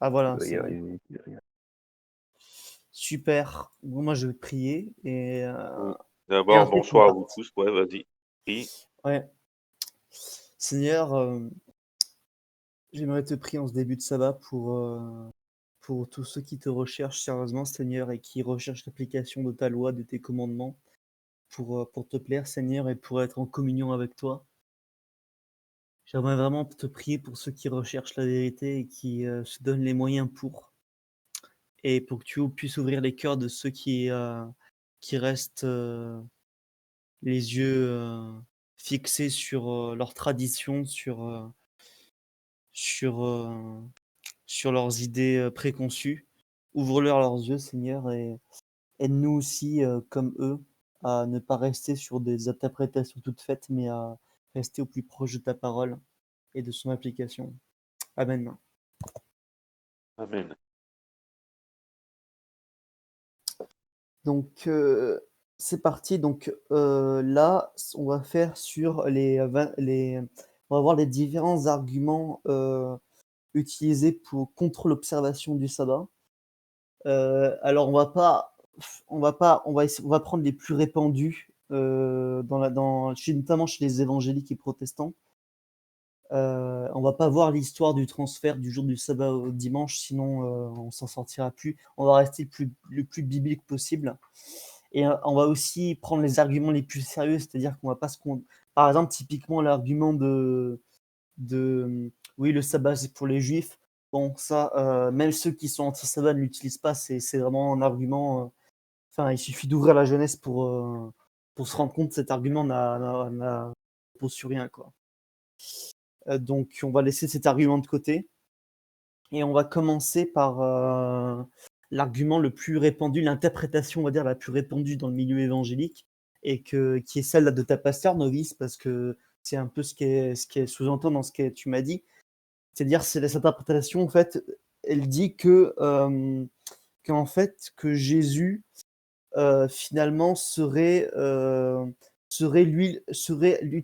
Ah Tu voilà, vas y c'est bon. arriver, tu vas y arriver. Super. Bon, moi, je vais prier Mmh. et D'abord, ensuite on bonsoir à va vous tous. Ouais, vas-y. Prie. ouais. Seigneur, j'aimerais te prier en ce début de sabbat pour tous ceux qui te recherchent sérieusement, Seigneur, et qui recherchent l'application de ta loi, de tes commandements pour te plaire, Seigneur, et pour être en communion avec toi. J'aimerais vraiment te prier pour ceux qui recherchent la vérité et qui, se donnent les moyens et pour que tu puisses ouvrir les cœurs de ceux qui restent, les yeux, fixés sur, leurs traditions, sur, sur leurs idées, préconçues. Ouvre-leur leurs yeux, Seigneur, et aide-nous aussi, comme eux, à ne pas rester sur des interprétations toutes faites, mais à rester au plus proche de ta parole et de son application. Amen. Amen. Donc, c'est parti. Donc, là, on va faire sur on va voir les différents arguments, utilisés contre l'observation du sabbat. Alors on va prendre les plus répandus, notamment chez les évangéliques et protestants. On va pas voir l'histoire du transfert du jour du sabbat au dimanche, sinon, on s'en sortira plus. On va rester le plus biblique possible et on va aussi prendre les arguments les plus sérieux, c'est-à-dire qu'on va pas se con par exemple, typiquement l'argument «Oui, le sabbat, c'est pour les juifs». Bon ça, même ceux qui sont anti-sabbat ne l'utilisent pas, c'est vraiment un argument, enfin, il suffit d'ouvrir la jeunesse pour se rendre compte que cet argument repose sur rien, quoi. Donc on va laisser cet argument de côté et on va commencer par, l'argument le plus répandu, l'interprétation, on va dire, la plus répandue dans le milieu évangélique et qui est celle de ta pasteur novice, parce que c'est un peu ce qui est sous-entend dans ce que tu m'as dit. C'est-à-dire, c'est cette interprétation, en fait, elle dit qu'en fait, que Jésus, finalement serait lui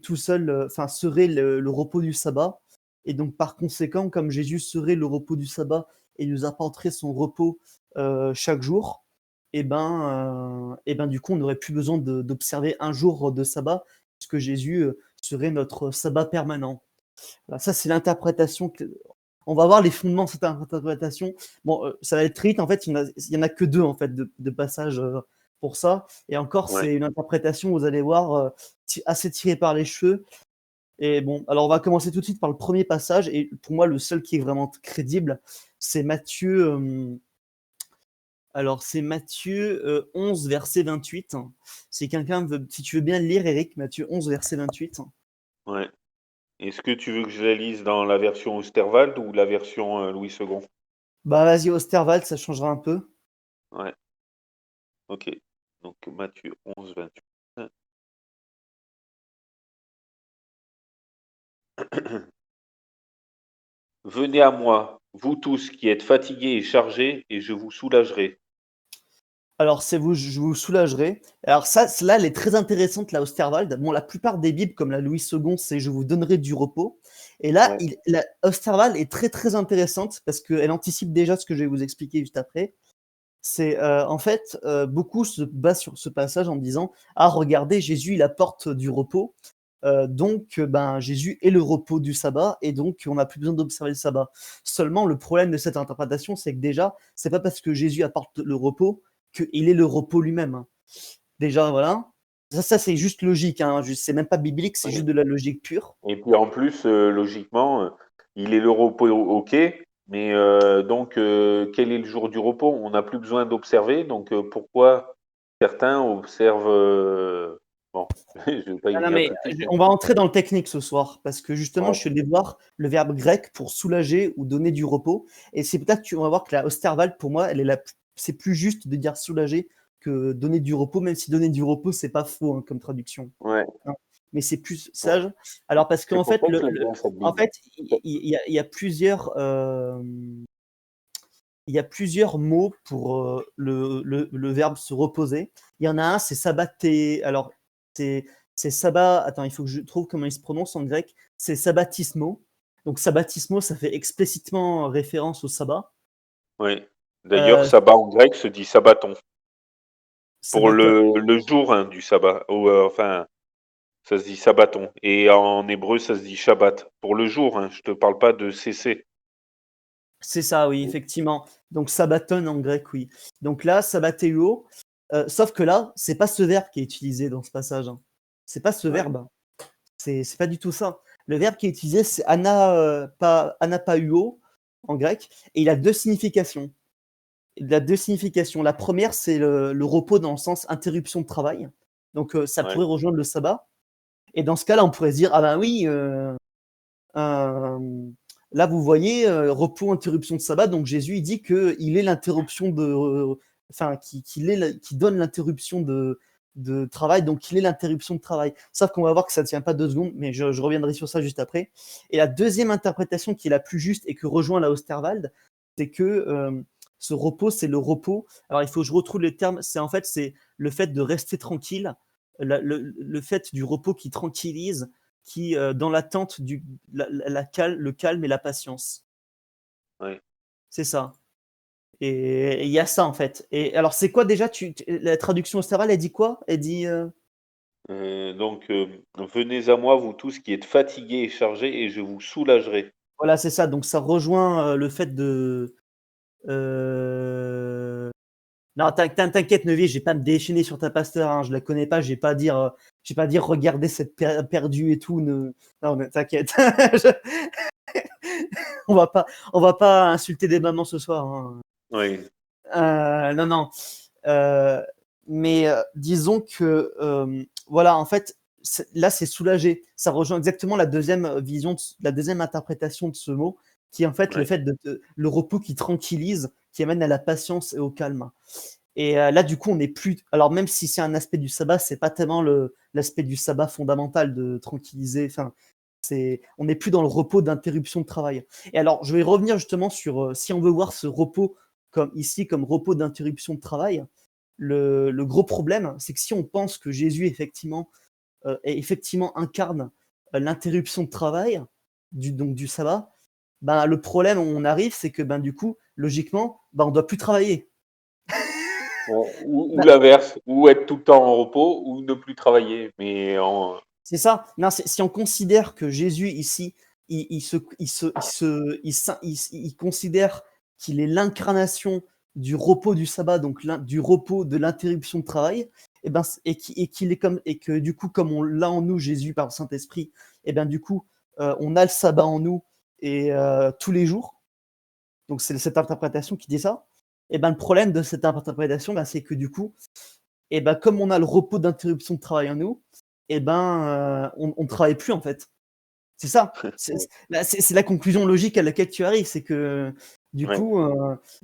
tout seul, enfin serait le repos du sabbat, et donc par conséquent, comme Jésus serait le repos du sabbat et nous apporterait son repos, chaque jour, et ben du coup on n'aurait plus besoin d'observer un jour de sabbat, puisque Jésus, serait notre sabbat permanent. Voilà, ça c'est l'interprétation on va voir les fondements de cette interprétation. Bon, ça va être très vite. En fait, il y en a que 2 en fait de passages, pour ça, et encore Ouais. c'est une interprétation, vous allez voir, assez tirée par les cheveux. Et bon, alors on va commencer tout de suite par le premier passage, et pour moi le seul qui est vraiment crédible, c'est Matthieu, alors c'est Matthieu, 11 verset 28. Si quelqu'un veut, si tu veux bien le lire Eric, Matthieu 11 verset 28. Ouais. Est-ce que tu veux que je la lise dans la version Osterwald ou la version, Louis II? Bah, vas-y Osterwald, ça changera un peu. Ouais, OK. Donc Matthieu 11, 28. Venez à moi, vous tous qui êtes fatigués et chargés, et je vous soulagerai. Alors, je vous soulagerai. Alors ça, celle-là, elle est très intéressante, la Osterwald. Bon, la plupart des bibles, comme la Louis II, c'est «Je vous donnerai du repos». Et là, Ouais, la Osterwald est très, très intéressante parce qu'elle anticipe déjà ce que je vais vous expliquer juste après. C'est, en fait, beaucoup se basent sur ce passage en disant: «Ah regardez, Jésus, il apporte du repos, donc ben, Jésus est le repos du sabbat et donc on n'a plus besoin d'observer le sabbat». Seulement le problème de cette interprétation, c'est que déjà, c'est pas parce que Jésus apporte le repos qu'il est le repos lui-même, hein. Déjà, voilà. Ça c'est juste logique, hein, c'est même pas biblique, c'est ouais. juste de la logique pure. Et puis en plus, logiquement, il est le repos, OK, mais donc quel est le jour du repos? On n'a plus besoin d'observer, donc pourquoi certains observent, bon, je vais pas Ah y non, venir mais tout de suite, mais on va entrer dans le technique ce soir parce que justement, ouais, je suis allé voir le verbe grec pour soulager ou donner du repos, et c'est peut-être tu vas voir que la Osterwald, pour moi, elle est c'est plus juste de dire soulager que donner du repos, même si donner du repos, c'est pas faux, hein, comme traduction, ouais, hein, mais c'est plus ouais. sage. Alors parce C'est qu'en pour fait, ça que je l'aime bien cette en Bible. fait, il y a plusieurs mots pour, le verbe se reposer. Il y en a un, c'est sabbaté. Alors, c'est sabbat. Attends, il faut que je trouve comment il se prononce en grec. C'est sabbatismo. Donc, sabbatismo, ça fait explicitement référence au sabbat. Oui. D'ailleurs, Euh, sabbat en grec se dit sabbaton. Pour Sabaton. le jour du sabbat. Ou, enfin, ça se dit sabbaton. Et en hébreu, ça se dit shabbat. Pour le jour, je te parle pas de cesser. C'est ça, oui, effectivement. Donc Sabaton en grec, oui. Donc là, Sabbatéo, sauf que là, c'est pas ce verbe qui est utilisé dans ce passage, hein. C'est pas ce Ouais, verbe. C'est pas du tout ça. Le verbe qui est utilisé, c'est anapauo en grec, et il a deux significations. Il a deux significations. La première, c'est le repos dans le sens interruption de travail. Donc ça ouais, pourrait rejoindre le sabbat. Et dans ce cas-là, on pourrait se dire, ah ben oui, là, vous voyez, repos, interruption de sabbat. Donc Jésus, il dit qu'il est l'interruption enfin, qui donne l'interruption de travail, donc il est l'interruption de travail. Sauf qu'on va voir que ça ne tient pas 2 secondes, mais je reviendrai sur ça juste après. Et la deuxième interprétation qui est la plus juste et que rejoint la Osterwald, c'est que ce repos, c'est le repos. Alors il faut que je retrouve les termes. C'est le fait de rester tranquille, le fait du repos qui tranquillise, qui, dans l'attente le calme et la patience. ouais. C'est ça. Et il y a ça, en fait. Et alors, c'est quoi déjà la traduction Osterwald, elle dit quoi? Elle dit. Donc, venez à moi, vous tous qui êtes fatigués et chargés, et je vous soulagerai. Voilà, c'est ça. Donc, ça rejoint le fait de. euh, Non, t'inquiète, Neuville, je vais pas me déchaîner sur ta pasteur, hein, je la connais pas, je vais pas dire regardez cette perdue et tout. Non, mais t'inquiète. on va pas, on va pas insulter des mamans ce soir, hein. Oui, Non, non. Euh, mais disons que, voilà, en fait, là, c'est soulagé. Ça rejoint exactement la deuxième vision, la deuxième interprétation de ce mot, qui est en fait le ouais, fait le repos qui tranquillise, qui amène à la patience et au calme. Et là, du coup, on n'est plus. Alors, même si c'est un aspect du sabbat, c'est pas tellement l'aspect du sabbat fondamental de tranquilliser. Enfin, on n'est plus dans le repos d'interruption de travail. Et alors, je vais revenir justement sur si on veut voir ce repos comme ici, comme repos d'interruption de travail. Le gros problème, c'est que si on pense que Jésus effectivement incarne l'interruption de travail donc du sabbat, ben, le problème où on arrive, c'est que ben, du coup, logiquement, ben, on ne doit plus travailler. ou Ben, l'inverse, ou être tout le temps en repos, ou ne plus travailler. c'est ça. Non, si on considère que Jésus ici, il considère qu'il est l'incarnation du repos du sabbat, donc du repos de l'interruption de travail, et ben, qu'il est comme, et que du coup, comme on l'a en nous, Jésus par le Saint-Esprit, et ben du coup, on a le sabbat en nous et tous les jours. Donc c'est cette interprétation qui dit ça. Et ben le problème de cette interprétation, ben, c'est que du coup, et ben comme on a le repos d'interruption de travail en nous, et ben on ne travaille plus en fait. C'est ça. C'est la conclusion logique à laquelle tu arrives, c'est que du Ouais, coup,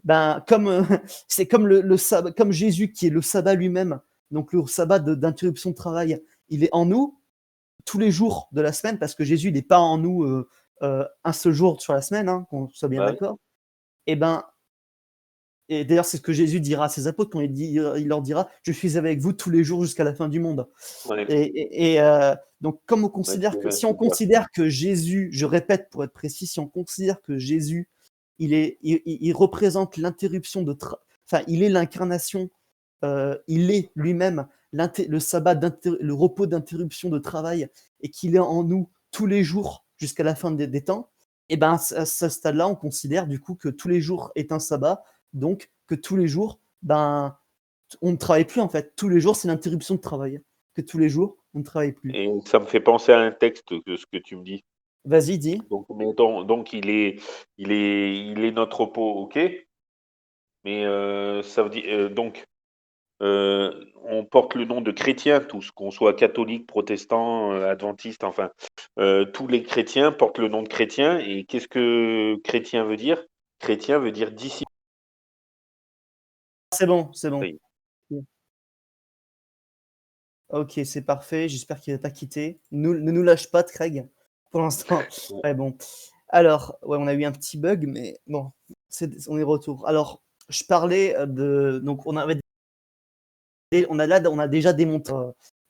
ben comme c'est comme le sabbat, comme Jésus qui est le sabbat lui-même, donc le sabbat d'interruption de travail, il est en nous tous les jours de la semaine parce que Jésus n'est pas en nous un seul jour sur la semaine, hein, qu'on soit bien bah oui. d'accord. Et ben et d'ailleurs, c'est ce que Jésus dira à ses apôtres quand il leur dira je suis avec vous tous les jours jusqu'à la fin du monde. Ouais, Donc, comme ouais, tu es si on vaincu, quoi. considère que Jésus, je répète pour être précis, si on considère que Jésus, il représente l'interruption enfin, il est l'incarnation, il est lui-même le sabbat, le repos d'interruption de travail, et qu'il est en nous tous les jours jusqu'à la fin des temps, et ben à ce stade-là, on considère du coup que tous les jours est un sabbat, donc que tous les jours, ben, on ne travaille plus en fait. Tous les jours, c'est l'interruption de travail. Que tous les jours, on ne travaille plus. Et ça me fait penser à un texte de ce que tu me dis. Vas-y, dis. Donc, donc il est notre repos, ok, mais ça veut dire donc on porte le nom de chrétien tous, qu'on soit catholique, protestant, adventiste, enfin tous les chrétiens portent le nom de chrétien. Et qu'est-ce que chrétien veut dire? Chrétien veut dire disciple. C'est bon, c'est bon. Ok, c'est parfait. J'espère qu'il va pas quitter. Ne nous lâche pas, Craig, pour l'instant. Ouais, bon. Alors, ouais, on a eu un petit bug, mais bon, on est retour. Alors, je parlais donc, on a déjà démontré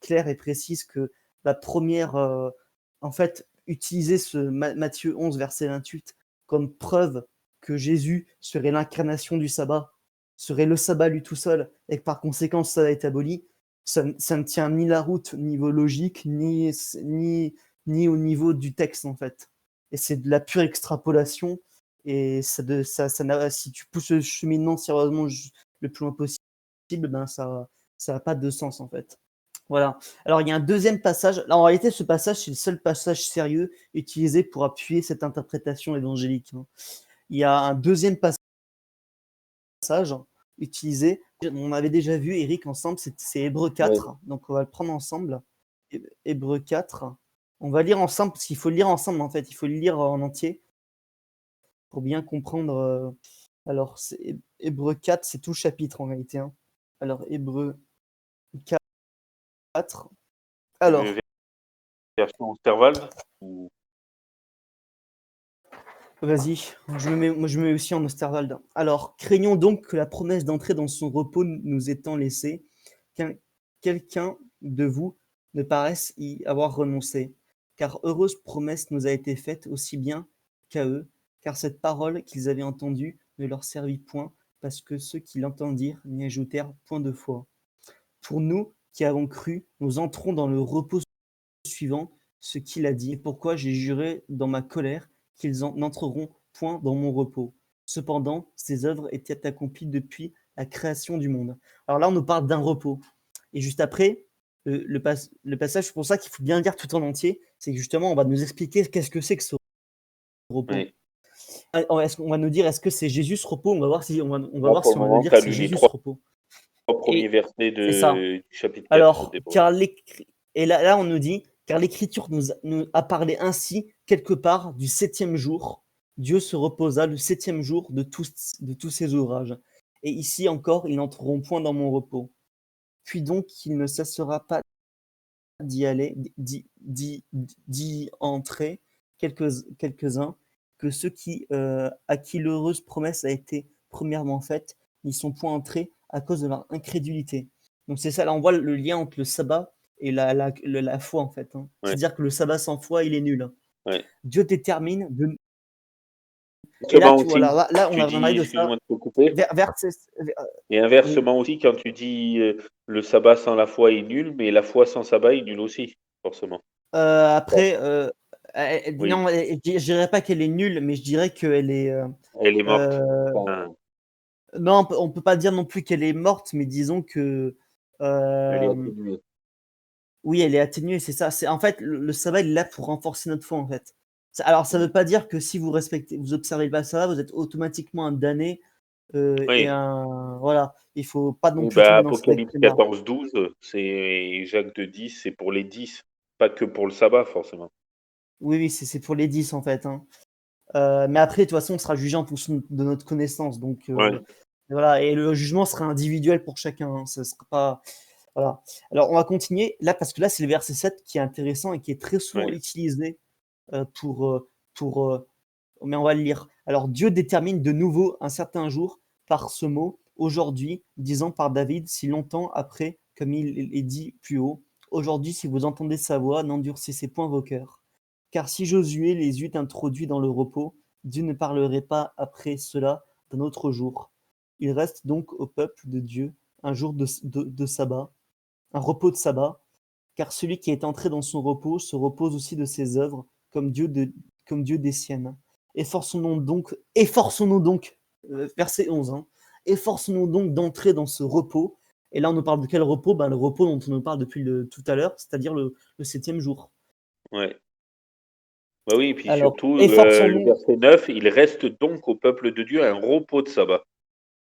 clair et précise que la première, en fait, utiliser ce Matthieu 11, verset 28 comme preuve que Jésus serait l'incarnation du sabbat, serait le sabbat lui tout seul, et que par conséquent ça est aboli, ça ne tient ni la route au niveau logique, ni au niveau du texte en fait. Et c'est de la pure extrapolation, et si tu pousses le cheminement sérieusement le plus loin possible, ben ça n'a pas de sens en fait. Voilà. Alors il y a un deuxième passage. Là, en réalité, ce passage, c'est le seul passage sérieux utilisé pour appuyer cette interprétation évangélique. Il y a un deuxième passage utilisé. On avait déjà vu, Eric, ensemble, c'est Hébreux 4. Ouais. Donc on va le prendre ensemble. Hébreux 4. On va lire ensemble, parce qu'il faut le lire ensemble en fait. Il faut le lire en entier pour bien comprendre. Alors, Hébreux 4, c'est tout le chapitre en réalité. Alors, Hébreux 4. Alors, Version Osterwald ou... vas-y, je me mets aussi en Osterwald. Alors, craignons donc que la promesse d'entrer dans son repos nous étant laissée, quelqu'un de vous ne paraisse y avoir renoncé. Car heureuse promesse nous a été faite aussi bien qu'à eux, car cette parole qu'ils avaient entendue ne leur servit point, parce que ceux qui l'entendirent n'y ajoutèrent point de foi. Pour nous qui avons cru, nous entrons dans le repos suivant ce qu'il a dit. Pourquoi j'ai juré dans ma colère qu'ils n'entreront point dans mon repos. Cependant, ces œuvres étaient accomplies depuis la création du monde. Alors là, on nous parle d'un repos. Et juste après, le passage, c'est pour ça qu'il faut bien lire tout en entier, c'est que justement, on va nous expliquer qu'est-ce que c'est que ce repos. Oui. On va nous dire, est-ce que c'est Jésus ce repos? On va voir si on va Là, voir pour si le on va nous moment, dire tu as que c'est lu les Jésus ce repos. trois premiers versets C'est ça. du chapitre 4 Alors, d'Hébreux. et là, on nous dit, car l'Écriture nous a parlé ainsi, quelque part, du 7e jour. Dieu se reposa le 7e jour de tous ses ouvrages. Et ici encore, ils n'entreront point dans mon repos. Puis donc, il ne cessera pas d'y entrer quelques-uns, que ceux à qui l'heureuse promesse a été premièrement faite, n'y sont point entrés à cause de leur incrédulité. Donc c'est ça, là on voit le lien entre le sabbat et la foi en fait. Ouais. C'est-à-dire que le sabbat sans foi, il est nul. Ouais. Dieu détermine de... Et là, aussi, là on tu a dis, parlé de ça. excuse-moi de te couper. Verset, Et inversement aussi, quand tu dis le sabbat sans la foi est nul, mais la foi sans sabbat est nulle aussi, forcément. après, Oui. non, je dirais pas qu'elle est nulle, mais je dirais qu'elle est... Elle est morte. non, on peut pas dire non plus qu'elle est morte, mais disons que... Elle est atténuée. Oui, elle est atténuée, c'est ça. En fait, le sabbat, il est là pour renforcer notre foi, en fait. Alors, ça veut pas dire que si vous observez pas le sabbat, vous êtes automatiquement un damné. Oui. Voilà, il faut pas non Oui, plus tomber dans cet Apocalypse extrême-là. 14-12, c'est Jacques de 10, c'est pour les 10, pas que pour le sabbat, forcément. Oui, c'est pour les 10, en fait. Mais après, de toute façon, on sera jugé en fonction de notre connaissance. Donc, Ouais. voilà, et le jugement sera individuel pour chacun. Ça sera pas... Voilà. Alors, on va continuer là, parce que là, c'est le verset 7 qui est intéressant et qui est très souvent utilisé mais on va le lire. Alors, Dieu détermine de nouveau un certain jour par ce mot, aujourd'hui, disant par David, si longtemps après, comme il est dit plus haut, aujourd'hui, si vous entendez sa voix, n'endurcissez point vos cœurs. Car si Josué les eût introduits dans le repos, Dieu ne parlerait pas après cela d'un autre jour. Il reste donc au peuple de Dieu un jour de sabbat, un repos de sabbat, car celui qui est entré dans son repos se repose aussi de ses œuvres, comme Dieu des siennes. Efforçons-nous donc, verset 11, efforçons-nous donc d'entrer dans ce repos. Et là, on nous parle de quel repos? Le repos dont on nous parle depuis tout à l'heure, c'est-à-dire le 7e jour. Ouais. Bah oui, et puis Alors, surtout, le efforçons-nous, verset 9, il reste donc au peuple de Dieu un repos de sabbat.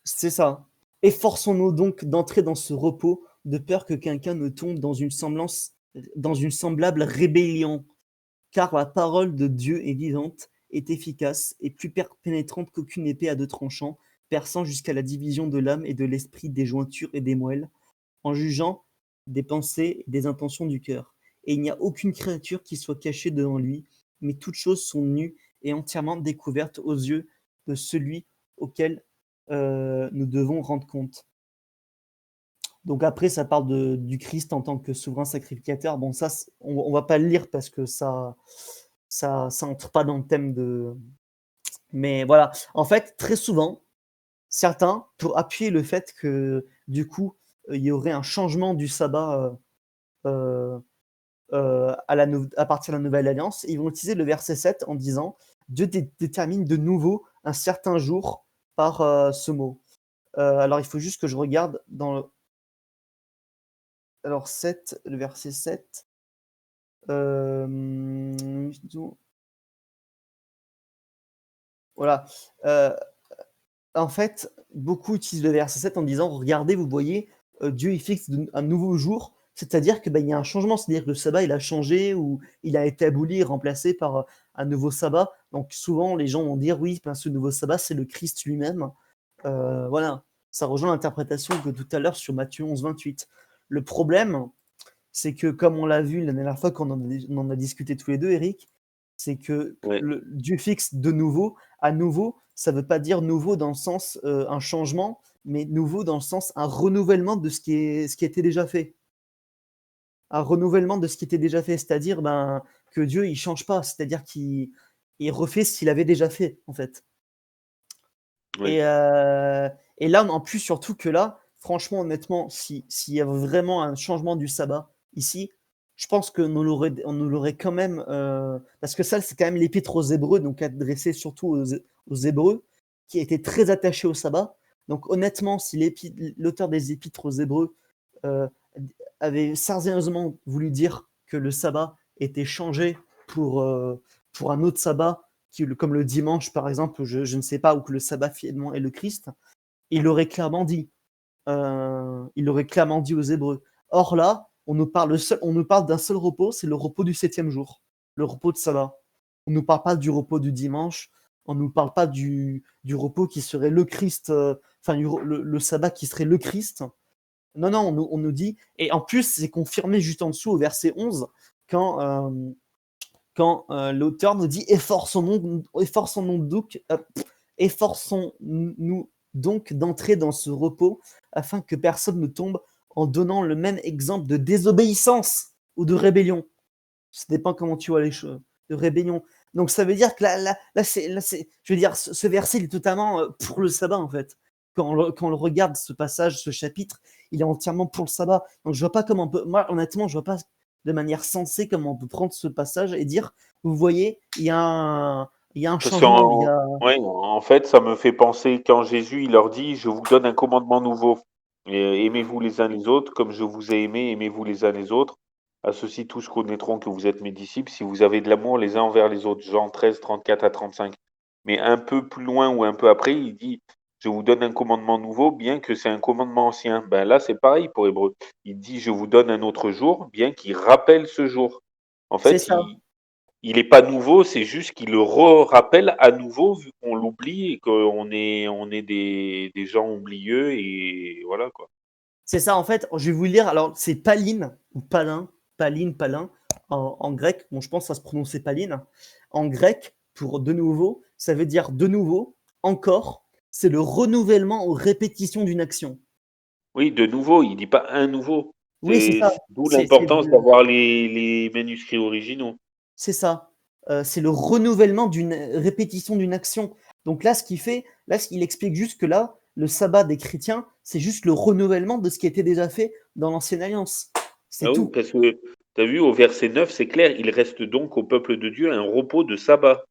c'est ça. Efforçons-nous donc d'entrer dans ce repos, de peur que quelqu'un ne tombe dans une semblable rébellion. Car la parole de Dieu est vivante, est efficace et plus pénétrante qu'aucune épée à deux tranchants, perçant jusqu'à la division de l'âme et de l'esprit, des jointures et des moelles, en jugeant des pensées et des intentions du cœur. Et il n'y a aucune créature qui soit cachée devant lui, mais toutes choses sont nues et entièrement découvertes aux yeux de celui auquel nous devons rendre compte. Donc après, ça parle du Christ en tant que souverain sacrificateur. Bon, ça, on va pas le lire parce que ça entre pas dans le thème Mais voilà, en fait, très souvent, certains, pour appuyer le fait que, du coup, il y aurait un changement du sabbat à partir de la nouvelle alliance, ils vont utiliser le verset 7 en disant Dieu détermine de nouveau un certain jour par ce mot. Alors, il faut juste que je regarde dans le. Alors, 7, le verset 7. Voilà. En fait, beaucoup utilisent le verset 7 en disant regardez, vous voyez, Dieu il fixe un nouveau jour, c'est-à-dire que il y a un changement, c'est-à-dire que le sabbat il a changé ou il a été aboli, remplacé par un nouveau sabbat. Donc souvent les gens vont dire oui, ben, ce nouveau sabbat c'est le Christ lui-même. Voilà, ça rejoint l'interprétation que tout à l'heure sur Matthieu 11, 28. Le problème, c'est que comme on l'a vu la dernière fois qu'on en a discuté tous les deux, Eric, c'est que Ouais. Dieu fixe de nouveau, à nouveau, ça ne veut pas dire nouveau dans le sens un changement, mais nouveau dans le sens un renouvellement de ce qui était déjà fait. Un renouvellement de ce qui était déjà fait, c'est-à-dire que Dieu il change pas, c'est-à-dire qu'il refait ce qu'il avait déjà fait en fait. Oui. Et là, en plus, surtout que là, franchement, honnêtement, s'il y a vraiment un changement du sabbat ici, je pense qu'on nous l'aurait quand même. Parce que ça, c'est quand même l'épître aux Hébreux, donc adressé surtout aux Hébreux, qui était très attaché au sabbat. Donc honnêtement, si l'auteur des épîtres aux Hébreux euh, avait sérieusement voulu dire que le sabbat était changé pour un autre sabbat, comme le dimanche par exemple, je ne sais pas, ou que le sabbat finalement est le Christ, il l'aurait clairement dit. Il l'aurait clairement dit aux Hébreux. Or là, on nous parle d'un seul repos, c'est le repos du 7e jour, le repos de sabbat. On ne nous parle pas du repos du dimanche, on ne nous parle pas du repos qui serait le Christ, enfin le sabbat qui serait le Christ. Non, non, on nous dit, et en plus, c'est confirmé juste en dessous au verset 11, quand l'auteur nous dit efforçons-nous donc d'entrer dans ce repos afin que personne ne tombe en donnant le même exemple de désobéissance ou de rébellion. Ça dépend comment tu vois les choses, de rébellion. Donc ça veut dire que je veux dire, ce verset il est totalement pour le sabbat en fait. Quand on le regarde, ce passage, ce chapitre, il est entièrement pour le sabbat. Donc je vois pas comment on peut, moi honnêtement, je vois pas de manière sensée comment on peut prendre ce passage et dire, vous voyez, il y a un Parce changement, ouais, en fait, ça me fait penser quand Jésus, il leur dit, je vous donne un commandement nouveau. Aimez-vous les uns les autres, comme je vous ai aimé, aimez-vous les uns les autres. À ceux-ci, tous connaîtront que vous êtes mes disciples, si vous avez de l'amour les uns envers les autres. Jean 13, 34 à 35. Mais un peu plus loin ou un peu après, il dit, je vous donne un commandement nouveau, bien que c'est un commandement ancien. Ben là, c'est pareil pour Hébreu. Il dit, je vous donne un autre jour, bien qu'il rappelle ce jour. En c'est fait, ça. il est pas nouveau, c'est juste qu'il le rappelle à nouveau vu qu'on l'oublie et qu'on est des gens oublieux et voilà quoi. C'est ça, en fait, je vais vous le lire. Alors, c'est Paline, ou Palin, Paline, Palin, en grec. Bon, je pense que ça se prononçait Paline. En grec, pour de nouveau, ça veut dire de nouveau, encore. C'est le renouvellement ou répétition d'une action. Oui, de nouveau, il dit pas un nouveau. Oui, c'est ça. D'où C'est l'importance d'avoir les manuscrits originaux. c'est ça. C'est le renouvellement d'une répétition d'une action. Donc là, ce qu'il explique juste que là, le sabbat des chrétiens, c'est juste le renouvellement de ce qui était déjà fait dans l'ancienne alliance. C'est Ah oui, tout. parce que tu as vu au verset 9, c'est clair, il reste donc au peuple de Dieu un repos de sabbat.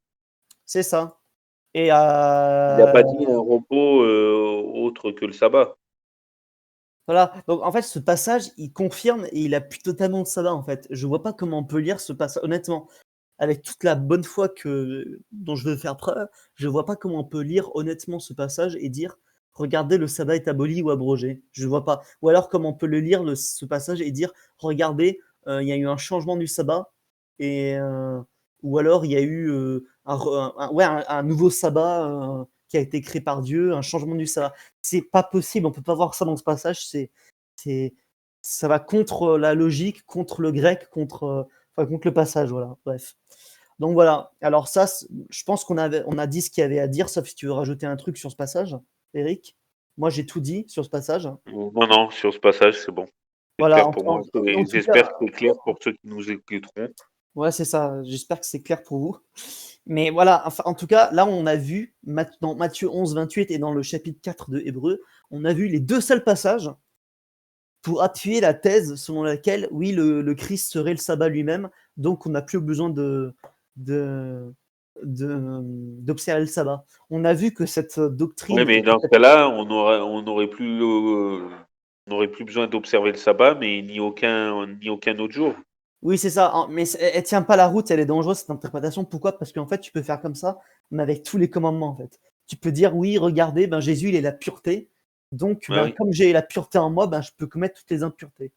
C'est ça. Et Il n'a pas dit un repos autre que le sabbat. voilà. Donc en fait, ce passage, il confirme et il appuie totalement le sabbat en fait. Je vois pas comment on peut lire ce passage. Honnêtement, avec toute la bonne foi dont je veux faire preuve, je vois pas comment on peut lire honnêtement ce passage et dire regardez, le sabbat est aboli ou abrogé. Je vois pas. Ou alors comment on peut le lire ce passage et dire regardez, il y a eu un changement du sabbat et ou alors il y a eu un nouveau sabbat qui a été créé par Dieu, un changement du sabbat. C'est pas possible, on peut pas voir ça dans ce passage. C'est ça va contre la logique, contre le grec, contre le passage, voilà. Bref. Donc voilà. Alors ça, je pense on a dit ce qu'il y avait à dire, sauf si tu veux rajouter un truc sur ce passage, Eric. Moi, j'ai tout dit sur ce passage. Non, non, sur ce passage, c'est bon. C'est Voilà. clair pour moi. En tout J'espère cas, que c'est clair pour ceux qui nous écouteront. ouais, c'est ça. J'espère que c'est clair pour vous. Mais voilà, enfin, en tout cas, là, on a vu, dans Matthieu 11, 28 et dans le chapitre 4 de Hébreu, on a vu les deux seuls passages pour appuyer la thèse selon laquelle, oui, le Christ serait le sabbat lui-même, donc on n'a plus besoin de, d'observer le sabbat. On a vu que cette Oui, doctrine mais était dans ce cas-là, on n'aurait plus besoin d'observer le sabbat, mais ni aucun autre jour. Oui, c'est ça, mais elle tient pas la route, elle est dangereuse cette interprétation. Pourquoi? Parce qu'en fait, tu peux faire comme ça, mais avec tous les commandements en fait. Tu peux dire oui, regardez, ben Jésus il est la pureté, donc Ah ben oui, comme j'ai la pureté en moi, ben je peux commettre toutes les impuretés.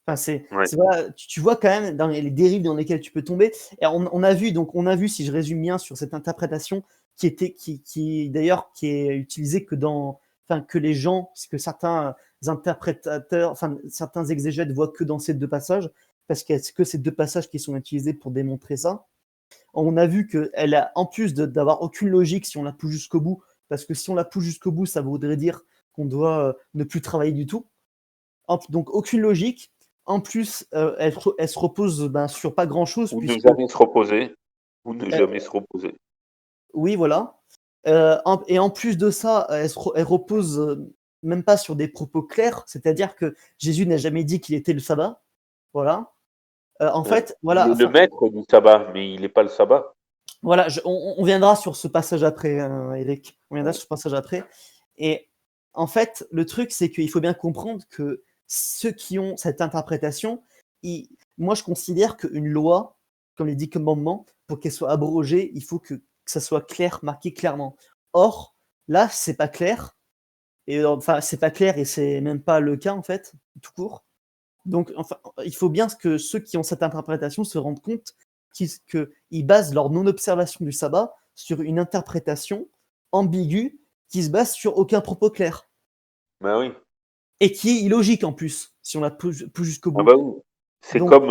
Enfin, ouais. voilà, tu vois quand même dans les dérives dans lesquelles tu peux tomber. Et on a vu, si je résume bien, sur cette interprétation qui d'ailleurs qui est utilisée que enfin que les gens, que certains interprétateurs, enfin certains exégètes voient que dans ces deux passages, parce qu'il y a que ces deux passages qui sont utilisés pour démontrer ça. On a vu qu'elle a, en plus d'avoir aucune logique si on la pousse jusqu'au bout, parce que si on la pousse jusqu'au bout, ça voudrait dire qu'on doit ne plus travailler du tout. Donc aucune logique. En plus, elle se repose sur pas grand-chose, Ou ne puisque, jamais se reposer. Ou ne euh, jamais se reposer. oui, voilà. Et en plus de ça, elle repose même pas sur des propos clairs, c'est-à-dire que Jésus n'a jamais dit qu'il était le sabbat. Voilà. En Ouais. fait, Il voilà, est le enfin, maître du sabbat, mais il n'est pas le sabbat. voilà, on viendra sur ce passage après, Eric. On viendra Ouais. sur ce passage après. Et en fait, le truc, c'est qu'il faut bien comprendre que ceux qui ont cette interprétation, moi, je considère qu'une loi, comme les 10 commandements, pour qu'elle soit abrogée, il faut que ça soit clair, marqué clairement. Or, là, c'est pas clair. Et enfin, c'est pas clair et c'est même pas le cas, en fait, tout court. Donc, enfin, il faut bien que ceux qui ont cette interprétation se rendent compte qu'ils basent leur non-observation du sabbat sur une interprétation ambiguë qui se base sur aucun propos clair Ben oui. et qui est illogique en plus, si on la pousse jusqu'au Ah bout. bah oui. C'est Donc, comme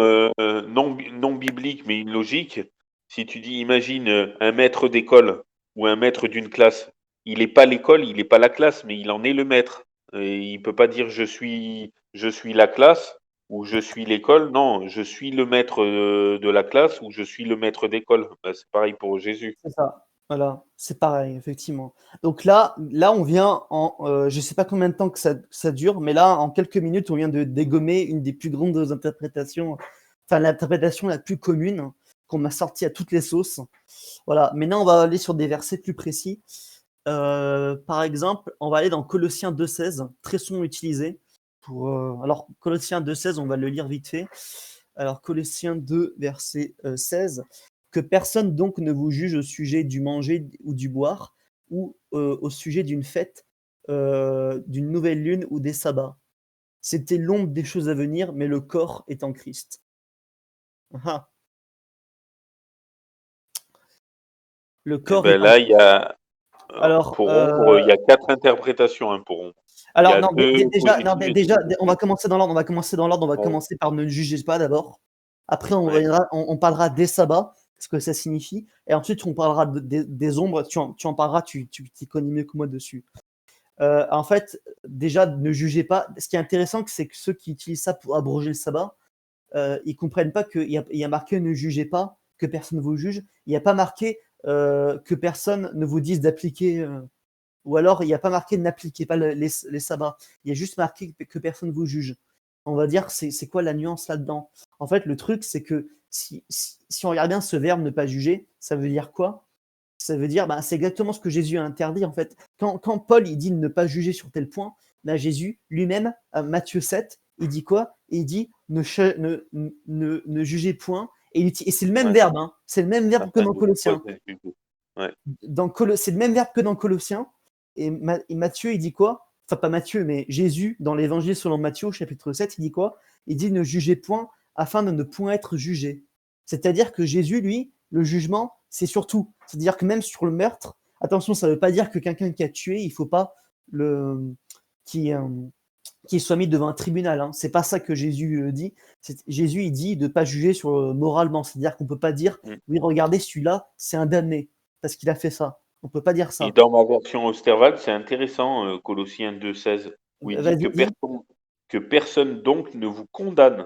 non biblique, mais une logique. Si tu dis, imagine un maître d'école ou un maître d'une classe, il n'est pas l'école, il n'est pas la classe, mais il en est le maître. Et il peut pas dire je suis la classe ou je suis l'école. Non, je suis le maître de la classe ou je suis le maître d'école. Ben, c'est pareil pour Jésus. c'est ça. Voilà, c'est pareil, effectivement. Donc là, on vient je sais pas combien de temps que ça dure, mais là, en quelques minutes, on vient de dégommer une des plus grandes interprétations, enfin l'interprétation la plus commune qu'on m'a sortie à toutes les sauces. Voilà, maintenant on va aller sur des versets plus précis. Par exemple, on va aller dans Colossiens 2,16, très souvent utilisé. Alors, Colossiens 2,16, on va le lire vite fait. Alors, Colossiens 2, verset 16. Que personne donc ne vous juge au sujet du manger ou du boire, ou au sujet d'une fête, d'une nouvelle lune ou des sabbats. C'était l'ombre des choses à venir, mais le corps est en Christ. Ah, le Et corps est ben en là, il y a Alors, pour ombre, il y a quatre interprétations hein, pour ombre. Il y Alors a non, deux déjà, non, positives et deux déjà, on va négatives. commencer dans l'ordre. On va Ouais, commencer par ne jugez pas d'abord. Après, ouais. on parlera des sabbats, ce que ça signifie. Et ensuite, on parlera des ombres. Tu en parleras, tu t'y connais mieux que moi dessus. En fait, déjà, ne jugez pas. Ce qui est intéressant, c'est que ceux qui utilisent ça pour abroger le sabbat, ils comprennent pas qu'il y a marqué ne jugez pas, que personne ne vous juge. Il n'y a pas marqué que personne ne vous dise d'appliquer. Ou alors, il n'y a pas marqué n'appliquez pas les sabbats. Il y a juste marqué que personne ne vous juge. On va dire, c'est quoi la nuance là-dedans? En fait, le truc, c'est que si on regarde bien ce verbe ne pas juger, ça veut dire quoi? Ça veut dire, bah, c'est exactement ce que Jésus a interdit, en fait. Quand Paul il dit ne pas juger sur tel point, là, Jésus lui-même, à Matthieu 7, il dit quoi? Il dit ne jugez point. Et c'est le même Ouais. verbe, hein. C'est le même verbe que Afin dans de ne pas Colossiens. être jugé. Ouais. C'est le même verbe que dans Colossiens. Et Matthieu, il dit quoi? Enfin, pas Matthieu, mais Jésus, dans l'évangile selon Matthieu, chapitre 7, il dit quoi? Il dit ne jugez point afin de ne point être jugé. C'est-à-dire que Jésus, lui, le jugement, c'est surtout. C'est-à-dire que même sur le meurtre, attention, ça ne veut pas dire que quelqu'un qui a tué, il ne faut pas le qui qu'il soit mis devant un tribunal. Hein. C'est pas ça que Jésus dit. Jésus, il dit de ne pas juger sur moralement. C'est-à-dire qu'on ne peut pas dire, Mm. oui, regardez, celui-là, c'est un damné, parce qu'il a fait ça. On ne peut pas dire Et ça. dans ma version Osterwald, c'est intéressant, Colossiens 2,16, où il dit Vas-y, dis. que personne donc ne vous condamne.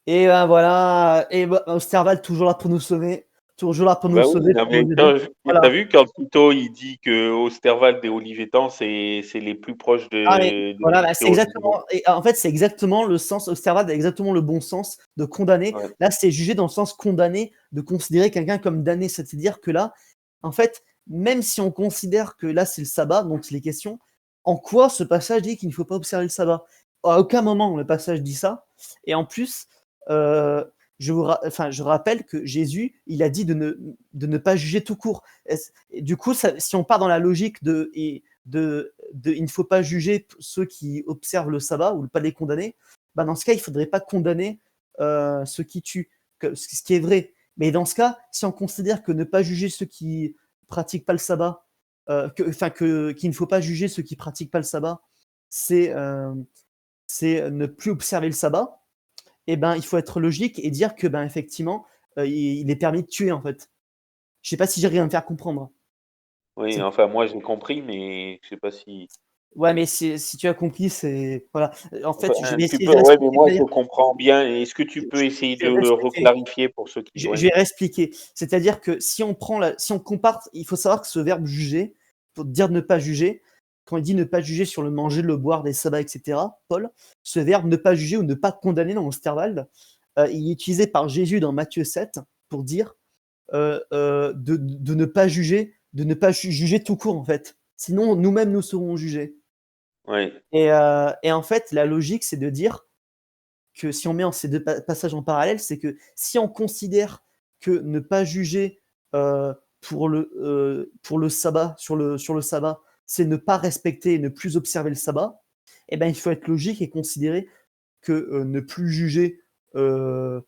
Et ben voilà, et ben, Osterwald toujours là pour nous sauver. toujours là pour nous Bah oui, sauver, non, pour mais nous aider. t'as Voilà. vu quand Tito il dit que Osterwald et Olivetan, c'est les plus proches Ah mais de voilà, bah, c'est théologiquement. exactement et en fait, c'est exactement le sens Osterwald a exactement le bon sens de condamner. Ouais, Là, c'est juger dans le sens condamner, de considérer quelqu'un comme damné. C'est-à-dire que là, en fait, même si on considère que là, c'est le sabbat dont il est question, en quoi ce passage dit qu'il ne faut pas observer le sabbat? À aucun moment le passage dit ça et en plus, je rappelle que Jésus, il a dit de ne pas juger tout court. Et du coup, si on part dans la logique il ne faut pas juger ceux qui observent le sabbat ou pas les condamner, bah dans ce cas, il ne faudrait pas condamner ceux qui tuent, ce qui est vrai. Mais dans ce cas, si on considère que ne pas juger ceux qui pratiquent pas le sabbat, qu'il ne faut pas juger ceux qui pratiquent pas le sabbat, c'est ne plus observer le sabbat, et ben il faut être logique et dire que ben effectivement, il est permis de tuer en fait. Je sais pas si j'arrive à me faire comprendre. oui, C'est enfin moi j'ai compris, mais je sais pas si. Ouais, mais si tu as compris, c'est voilà. En Enfin, fait, je vais tu essayer peux, de ouais, mais réexpliquer moi je d'ailleurs. comprends bien. Est-ce que tu Je peux essayer je vais de réexpliquer. reclarifier pour ceux qui. Je Ouais, vais réexpliquer. C'est-à-dire que si on compare, il faut savoir que ce verbe juger, pour dire ne pas juger, quand il dit ne pas juger sur le manger, le boire, les sabbats, etc., Paul, ce verbe ne pas juger ou ne pas condamner dans Osterwald, il est utilisé par Jésus dans Matthieu 7 pour dire de ne pas juger, de ne pas juger tout court en fait. Sinon, nous-mêmes nous serons jugés. ouais, Et en fait, la logique, c'est de dire que si on met ces deux passages en parallèle, c'est que si on considère que ne pas juger pour le sabbat, sur le sabbat, c'est ne pas respecter et ne plus observer le sabbat, eh ben, il faut être logique et considérer que ne plus juger, euh,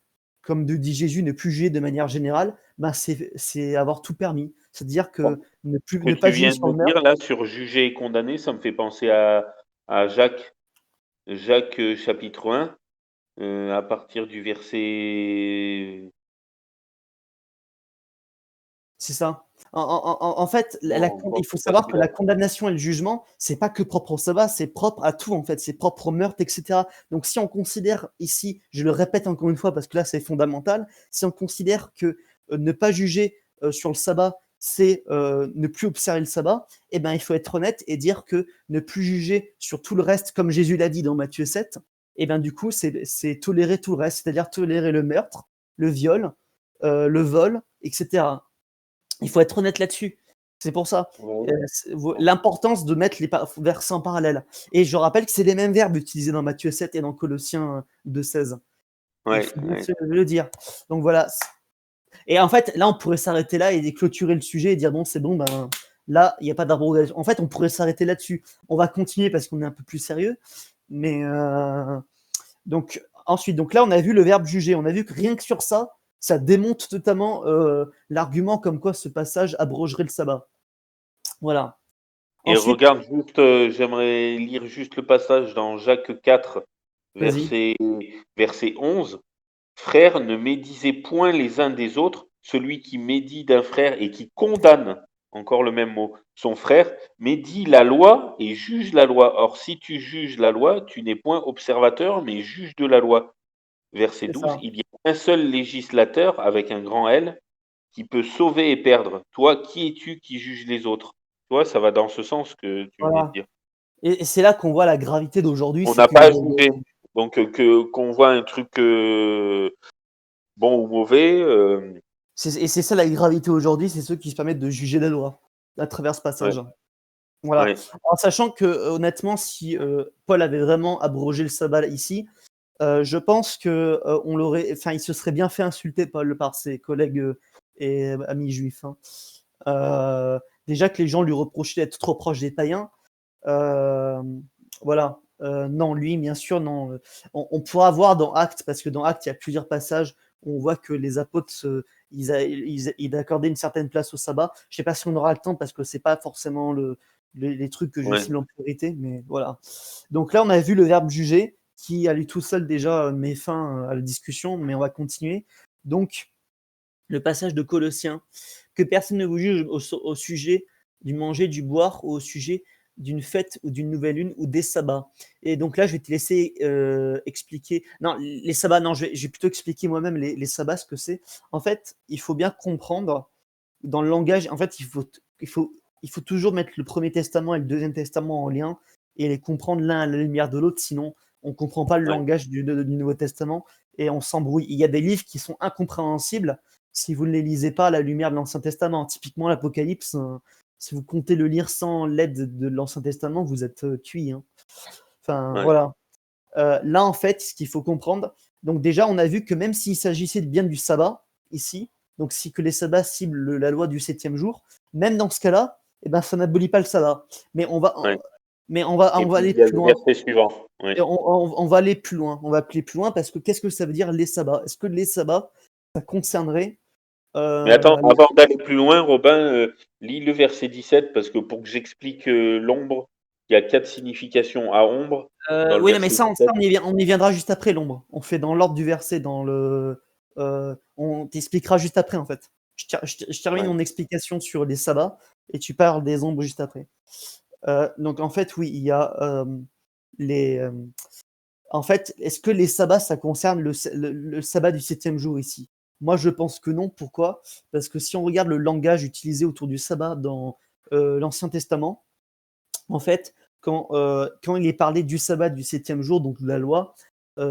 comme dit Jésus, ne plus juger de manière générale, ben c'est avoir tout permis. C'est-à-dire bon, que ce que ne pas tu juger viens de sur me le meurtre. dire là sur juger et condamner, ça me fait penser à Jacques chapitre 1, à partir du verset. C'est ça. En fait, Bon, il faut c'est pas savoir que celui-là. la condamnation et le jugement, c'est pas que propre au sabbat, c'est propre à tout en fait, c'est propre au meurtre, etc. Donc si on considère ici, je le répète encore une fois parce que là c'est fondamental, si on considère que ne pas juger sur le sabbat, c'est ne plus observer le sabbat, eh ben il faut être honnête et dire que ne plus juger sur tout le reste, comme Jésus l'a dit dans Matthieu 7, eh ben du coup c'est tolérer tout le reste, c'est-à-dire tolérer le meurtre, le viol, le vol, etc. Il faut être honnête là-dessus. C'est pour ça. Ouais, L'importance de mettre les versets en parallèle. Et je rappelle que c'est les mêmes verbes utilisés dans Matthieu 7 et dans Colossiens 2,16. Il ouais, faut bien ouais. le dire. Donc voilà. Et en fait, là, on pourrait s'arrêter là et clôturer le sujet et dire bon, c'est bon, ben là, il n'y a pas d'abrogation. En fait, on pourrait s'arrêter là-dessus. On va continuer parce qu'on est un peu plus sérieux. Mais donc, ensuite, donc là, on a vu le verbe juger. On a vu que rien que sur ça, ça démonte totalement l'argument comme quoi ce passage abrogerait le sabbat. Voilà. Et Ensuite, regarde juste, j'aimerais lire juste le passage dans Jacques 4, vas-y. verset, verset 11. Frères, ne médisez point les uns des autres. Celui qui médit d'un frère et qui condamne, encore le même mot, son frère, médit la loi et juge la loi. Or, si tu juges la loi, tu n'es point observateur, mais juge de la loi. Verset C'est 12. ça. Il y a un seul législateur avec un grand L qui peut sauver et perdre. Toi, qui es-tu qui juge les autres? Toi, ça va dans ce sens que tu venais de Voilà. dire. Et c'est là qu'on voit la gravité d'aujourd'hui, On c'est n'a que pas à juger. Donc, qu'on voit un truc bon ou mauvais. et c'est ça la gravité aujourd'hui, c'est ceux qui se permettent de juger la loi à travers ce Ouais, passage. Voilà. ouais. En sachant que honnêtement, si Paul avait vraiment abrogé le sabbat ici, je pense que on l'aurait, enfin, il se serait bien fait insulter Paul par ses collègues et amis juifs. Hein. Euh, Déjà que les gens lui reprochaient d'être trop proche des païens. Euh, voilà. Non, lui, bien sûr, non. On pourra voir dans Actes, parce que dans Actes, il y a plusieurs passages où on voit que les apôtres, ils accordaient une certaine place au sabbat. Je ne sais pas si on aura le temps, parce que c'est pas forcément les trucs que je Ouais. cible en priorité, mais voilà. Donc là, on a vu le verbe juger, qui à lui tout seul déjà met fin à la discussion, mais on va continuer. Donc, le passage de Colossiens, que personne ne vous juge au sujet du manger, du boire, ou au sujet d'une fête ou d'une nouvelle lune ou des sabbats. Et donc là, je vais te laisser expliquer. Non, les sabbats, non, je vais plutôt expliquer moi-même les sabbats, ce que c'est. En fait, il faut bien comprendre dans le langage, en fait, il faut toujours mettre le Premier Testament et le Deuxième Testament en lien et les comprendre l'un à la lumière de l'autre, sinon on ne comprend pas le Ouais. langage du Nouveau Testament et on s'embrouille. Il y a des livres qui sont incompréhensibles si vous ne les lisez pas à la lumière de l'Ancien Testament. Typiquement, l'Apocalypse, si vous comptez le lire sans l'aide de l'Ancien Testament, vous êtes cuit. Hein. Enfin, Ouais. voilà. Là, en fait, ce qu'il faut comprendre, donc déjà, on a vu que même s'il s'agissait bien du sabbat, ici, donc si que les sabbats ciblent la loi du 7e jour, même dans ce cas-là, eh ben, ça n'abolit pas le sabbat. Mais on va, Ouais. on Et va puis aller il y a plus le loin. verset suivant. Ouais. Et on va aller plus loin. On va appeler plus loin parce que qu'est-ce que ça veut dire les sabbats? Est-ce que les sabbats, ça concernerait Mais attends, les... avant d'aller plus loin, Robin, lis le verset 17 parce que pour que j'explique l'ombre, il y a 4 significations à ombre dans le Oui, non, mais verset 17. on y viendra juste après l'ombre. On fait dans l'ordre du verset, dans le. On t'expliquera juste après, en fait. Je termine Ouais. mon explication sur les sabbats et tu parles des ombres juste après. Donc, en fait, oui, il y a les. En fait, est-ce que les sabbats, ça concerne le sabbat du 7e jour ici? Moi, je pense que non. Pourquoi? Parce que si on regarde le langage utilisé autour du sabbat dans l'Ancien Testament, en fait, quand il est parlé du sabbat du 7e jour, donc de la loi,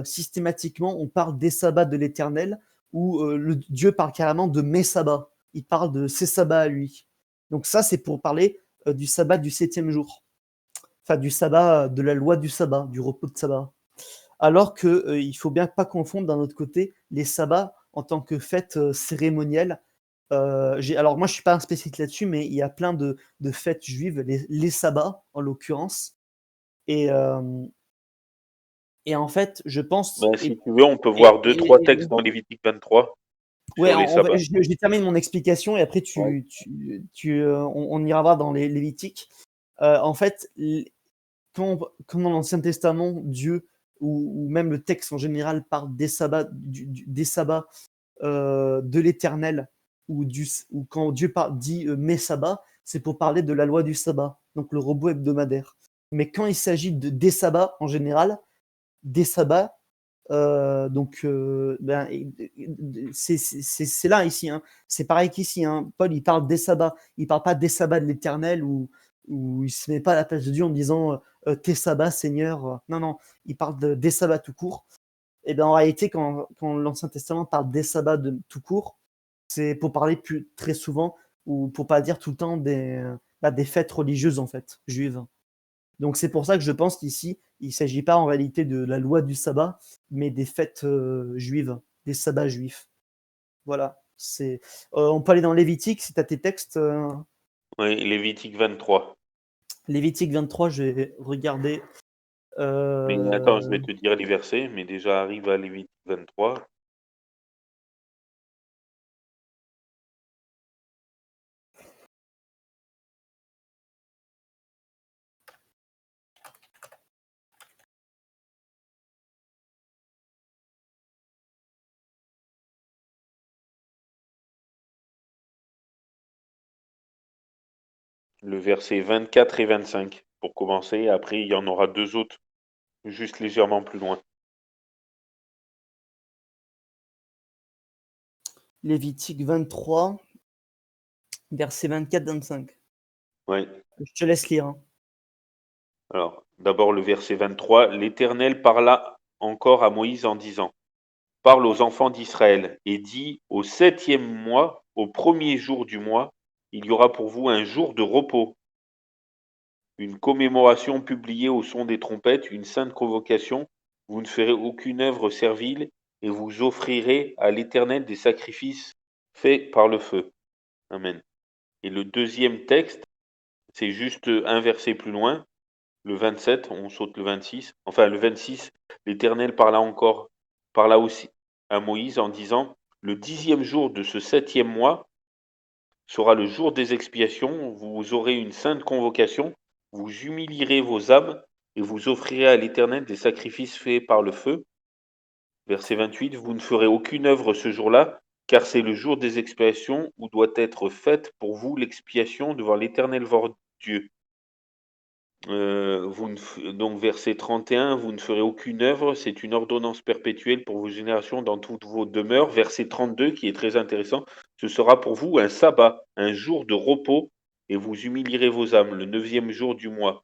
systématiquement, on parle des sabbats de l'Éternel, où Dieu parle carrément de mes sabbats. Il parle de ses sabbats à lui. Donc ça, c'est pour parler du sabbat du 7e jour. Enfin, du sabbat, de la loi du sabbat, du repos de sabbat. Alors que il faut bien pas confondre d'un autre côté les sabbats en tant que fête cérémonielle. Alors moi je suis pas un spécialiste là-dessus, mais il y a plein de fêtes juives, les sabbats en l'occurrence. Et, euh, et en fait, je pense. Ben, si tu veux, on peut voir deux, trois textes dans Lévitique 23 Ouais, sur les sabbats. je termine mon explication et après Ouais. on ira voir dans les Lévitiques. En fait, quand dans l'Ancien Testament, Dieu ou même le texte en général parle des sabbats, des sabbats de l'Éternel, ou quand Dieu dit mes sabbats, c'est pour parler de la loi du sabbat, donc le repos hebdomadaire. Mais quand il s'agit des sabbats en général, des sabbats, ben, c'est là ici, hein. C'est pareil qu'ici. Hein. Paul, il parle des sabbats, il parle pas des sabbats de l'Éternel où il se met pas à la place de Dieu en disant tes sabbats, Seigneur. Non, non, il parle des sabbats tout court. Et bien en réalité, quand l'Ancien Testament parle des sabbats tout court, c'est pour parler très souvent, ou pour pas dire tout le temps, des fêtes religieuses en fait, juives. Donc c'est pour ça que je pense qu'ici, il ne s'agit pas en réalité de la loi du sabbat, mais des fêtes juives, des sabbats juifs. Voilà. On peut aller dans Lévitique, si tu as tes textes. Oui, Lévitique 23. Lévitique 23, je vais regarder. Mais attends, je euh, vais te dire les versets, mais déjà arrive à Lévitique 23. Le verset 24 et 25 pour commencer. Après, il y en aura deux autres, juste légèrement plus loin. Lévitique 23, versets 24-25. Oui. Je te laisse lire. Hein. Alors, d'abord le verset 23. L'Éternel parla encore à Moïse en disant, parle aux enfants d'Israël et dit, au 7e mois, au premier jour du mois, il y aura pour vous un jour de repos, une commémoration publiée au son des trompettes, une sainte convocation. Vous ne ferez aucune œuvre servile et vous offrirez à l'Éternel des sacrifices faits par le feu. Amen. Et le deuxième texte, c'est juste un verset plus loin, le 27, on saute le 26. Enfin, le 26, l'Éternel parla aussi à Moïse en disant, le 10e jour de ce 7e mois sera le jour des expiations, vous aurez une sainte convocation, vous humilierez vos âmes et vous offrirez à l'Éternel des sacrifices faits par le feu. Verset 28, vous ne ferez aucune œuvre ce jour-là, car c'est le jour des expiations où doit être faite pour vous l'expiation devant l'Éternel votre Dieu. Donc verset 31, vous ne ferez aucune œuvre, c'est une ordonnance perpétuelle pour vos générations dans toutes vos demeures. Verset 32, qui est très intéressant, ce sera pour vous un sabbat, un jour de repos, et vous humilierez vos âmes, le 9e jour du mois.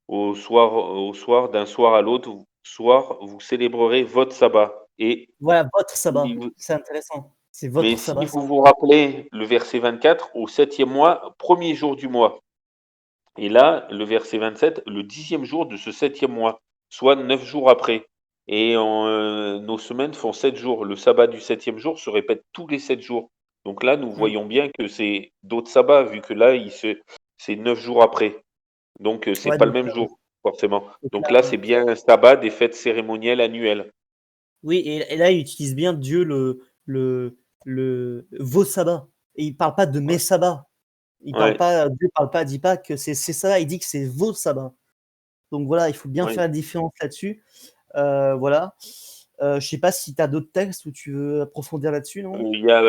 Au soir, d'un soir à l'autre, vous célébrerez votre sabbat. Voilà, votre Si sabbat. vous- C'est intéressant. C'est mais votre si sabbat. vous vous rappelez le verset 24, au 7e mois, premier jour du mois. Et là, le verset 27, le 10e jour de ce 7e mois, soit 9 jours après. Et nos semaines font 7 jours. Le sabbat du 7e jour se répète tous les 7 jours. Donc là, nous Mm. voyons bien que c'est d'autres sabbats, vu que là, c'est 9 jours après. Donc, c'est Ouais, pas le donc, même jour, forcément. donc Donc là, là, c'est bien un sabbat des fêtes cérémonielles annuelles. oui, et là, il utilise bien Dieu le vos sabbats. Et il parle pas de mes Ouais. sabbats. Ouais. Dieu parle pas, dit pas que c'est ça, il dit que c'est vos sabbats. Donc voilà, il faut bien Ouais. faire la différence là-dessus. Voilà. Je sais pas si tu as d'autres textes où tu veux approfondir là-dessus, non? Il y a,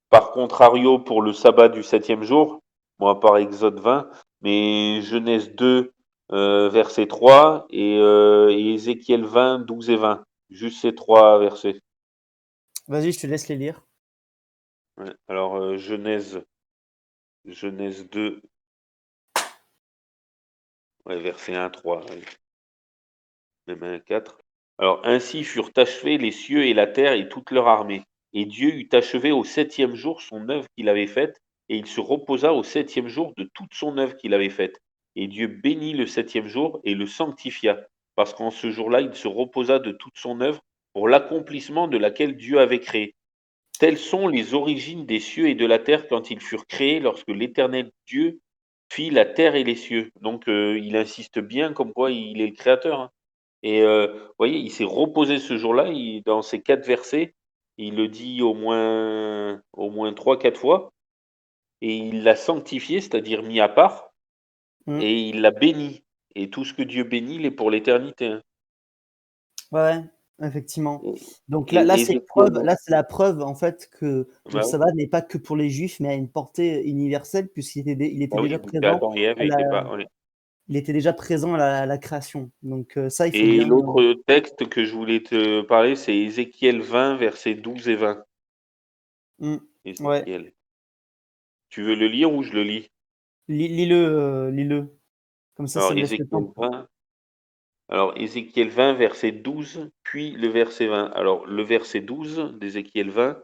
par contrario pour le sabbat du 7e jour, moi par Exode 20, mais Genèse 2, verset 3 et Ézéchiel 20, 12 et 20. Juste ces trois versets. Vas-y, je te laisse les lire. Ouais. Alors, Genèse 2, ouais, verset 1, 3, ouais, même 1, 4. Alors, ainsi furent achevés les cieux et la terre et toute leur armée. Et Dieu eut achevé au 7e jour son œuvre qu'il avait faite, et il se reposa au 7e jour de toute son œuvre qu'il avait faite. Et Dieu bénit le 7e jour et le sanctifia, parce qu'en ce jour-là, il se reposa de toute son œuvre pour l'accomplissement de laquelle Dieu avait créé. Telles sont les origines des cieux et de la terre quand ils furent créés, lorsque l'Éternel Dieu fit la terre et les cieux. Donc, il insiste bien comme quoi il est le créateur, hein. Et vous voyez, il s'est reposé ce jour-là, dans ces 4 versets, il le dit au moins 3, 4 fois, et il l'a sanctifié, c'est-à-dire mis à part, Mm. et il l'a béni. Et tout ce que Dieu bénit, il est pour l'éternité, hein. Ouais, effectivement. Et, Donc là, et c'est Ézéchiel, la preuve en fait que le bah oui, sabbat n'est pas que pour les juifs, mais a une portée universelle il était bah déjà oui, vu qu'Adam et Ève à la, n'étaient pas. Oui. il était déjà présent à la création. Donc ça, il faut Et bien. l'autre texte que je voulais te parler, c'est Ézéchiel 20, versets 12 et 20. Mm. Ouais, Ézéchiel. Tu veux le lire ou je le lis? lis-le, lis-le. Comme ça Alors, me laisse le Ézéchiel temps. 20. Alors, Ézéchiel 20, verset 12, puis le verset 20. Alors, le verset 12 d'Ézéchiel 20,